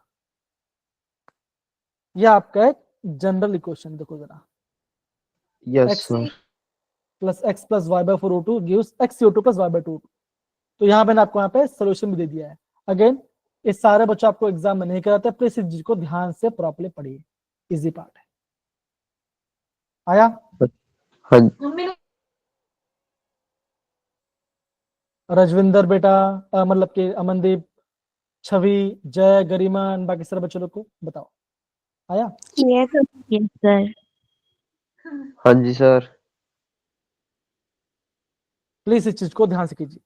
ये आपका एक जनरल इक्वेशन, देखो जरा, yes x sir. Plus x plus y by 4 O2 gives x CO2 plus y by 2 O2। तो यहाँ मैंने आपको यहाँ पे सोल्यूशन भी दे दिया है। अगेन इस सारे बच्चों आपको एग्जाम में नहीं कराते, प्लीज इस चीज को ध्यान से प्रॉपर्ली पढ़िए, इजी पार्ट है। आया? हाँ रजविंदर बेटा, मतलब कि अमनदीप, छवि, जय, गरिमा, बाकी सारे बच्चों लोग को बताओ, आया? Yes sir. हाँ जी सर। प्लीज इस चीज को ध्यान से कीजिए।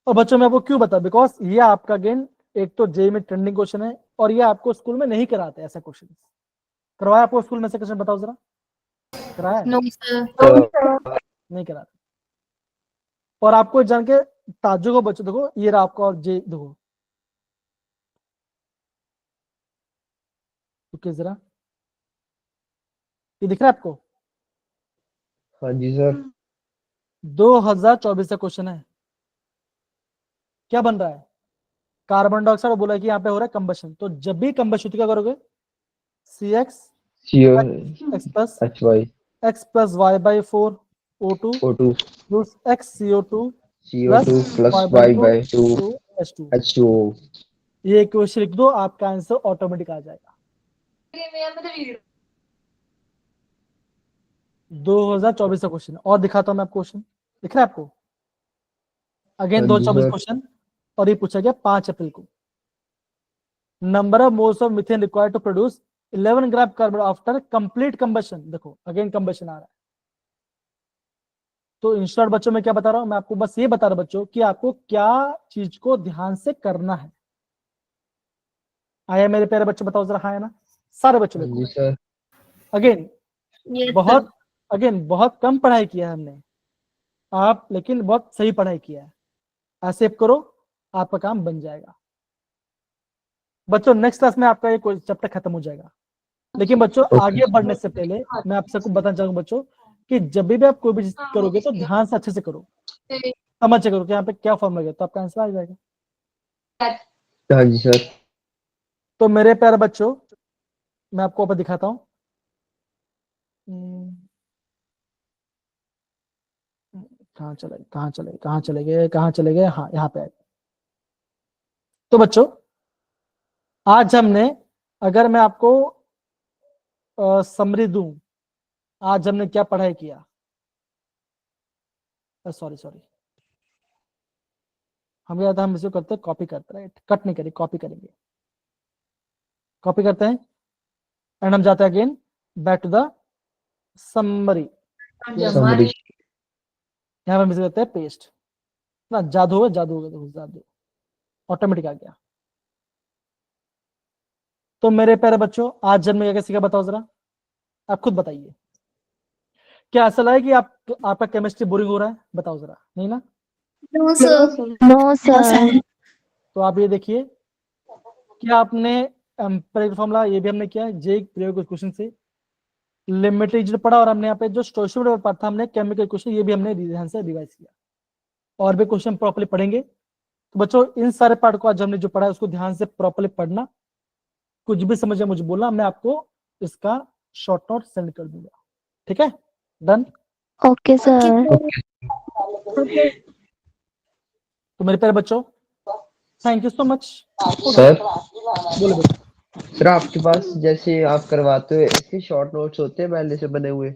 और बच्चों मैं आपको क्यों बता, बिकॉज ये आपका अगेन एक तो जेई में ट्रेंडिंग क्वेश्चन है, और ये आपको स्कूल में नहीं कराते ऐसा क्वेश्चन। करवाया आपको स्कूल में से क्वेश्चन? बताओ जरा, कराया? No sir. नहीं कराते। और आपको जान के ताज्जुब हो बच्चों, देखो ये रहा आपका, और जे देखो, ओके जरा, ये दिख रहा है आपको? हाँ जी सर। 2024 का क्वेश्चन है। क्या बन रहा है? कार्बन डाइऑक्साइड, बोला कि यहाँ पे हो रहा है कंबशन, तो जब भी कंबशन क्या करोगे? CX CO x plus HY x plus y by 4 O2 O2 plus x CO2 CO2 plus y Y by by 2 2 H2। H2O। ये क्वेश्चन लिख दो, आपका आंसर ऑटोमेटिक आ जाएगा। 2024 का क्वेश्चन और दिखाता हूं मैं आपको क्वेश्चन, दिख रहा है आपको? अगेन हाँ जी 2024 सर। क्वेश्चन, और ये पूछा गया 5 अप्रैल को। Number of moles of methane required to produce 11 gram carbon after complete combustion. देखो अगेन कंबशन आ रहा है। तो इन शॉर्ट बच्चों में क्या बता रहा हूं मैं आपको, बस ये बता रहा हूं बच्चों कि आपको क्या चीज को ध्यान से करना है। आया मेरे प्यारे बच्चों? बताओ जरा, हाँ है ना? सारे बच्चों हाँ देखो, जी सर। अगेन यस बहुत बहुत कम पढ़ाई किया है हमने, आप लेकिन बहुत सही पढ़ाई किया है। ऐसे करो, आपका काम बन जाएगा। बच्चों नेक्स्ट क्लास में आपका ये चैप्टर खत्म हो जाएगा। लेकिन बच्चों ओके। आगे बढ़ने से पहले मैं आप सबको बताना चाहूंगा बच्चों कि जब भी आप कोई भी चीज करोगे तो ध्यान से अच्छे से करो, समझ से करो कि यहाँ पे क्या फॉर्म लगेगा, तो आपका आंसर आ जाएगा। हाँ जी सर। तो मेरे प्यारे बच्चों मैं आपको ऊपर दिखाता हूँ, कहाँ चले गए, हाँ यहाँ पे आए। तो बच्चों आज हमने, अगर मैं आपको समरी दूं, आज हमने क्या पढ़ाई किया? सॉरी हम याद हम इसको करते हैं, कॉपी करते हैं, राइट? कट नहीं करेंगे, कॉपी करेंगे, कॉपी करते हैं एंड हम जाते हैं again back to the summary. Summary. यहाँ पे हम इसे कहते हैं पेस्ट ना। जादू हो गया, देखो जादू ऑटोमेटिक आ गया। तो मेरे प्यारे बच्चों, आज जब मैं क्या सीखा बताओ जरा, आप खुद बताइए। क्या ऐसा लगा कि आपका केमिस्ट्री बोरिंग हो रहा है? बताओ जरा, नहीं ना? No sir. No sir. तो आप ये देखिए, क्या आपने एम्पिरिकल फॉर्मूला ये भी हमने किया है, जे प्रयोग क्वेश्चन से लिमिटेड पढ़ा, और हमने यहाँ पे जो स्टोइचियोमेट्रिक पार्ट था हमने केमिकल क्वेश्चन ये भी हमने ध्यान से रिवाइज किया, और भी क्वेश्चन प्रॉपर्ली पढ़ेंगे। तो बच्चों इन सारे पार्ट को आज हमने जो पढ़ा है उसको ध्यान से प्रॉपर्ली पढ़ना, कुछ भी समझे मुझे बोलना, मैं आपको इसका शॉर्ट नोट सेंड कर दूंगा, ठीक है? डन? Okay sir. तो मेरे प्यारे बच्चों, thank you so much. Sir बोलो बेटा। सर आपके पास जैसे आप करवाते हो इसके शॉर्ट नोट्स होते हैं पहले से बने हुए?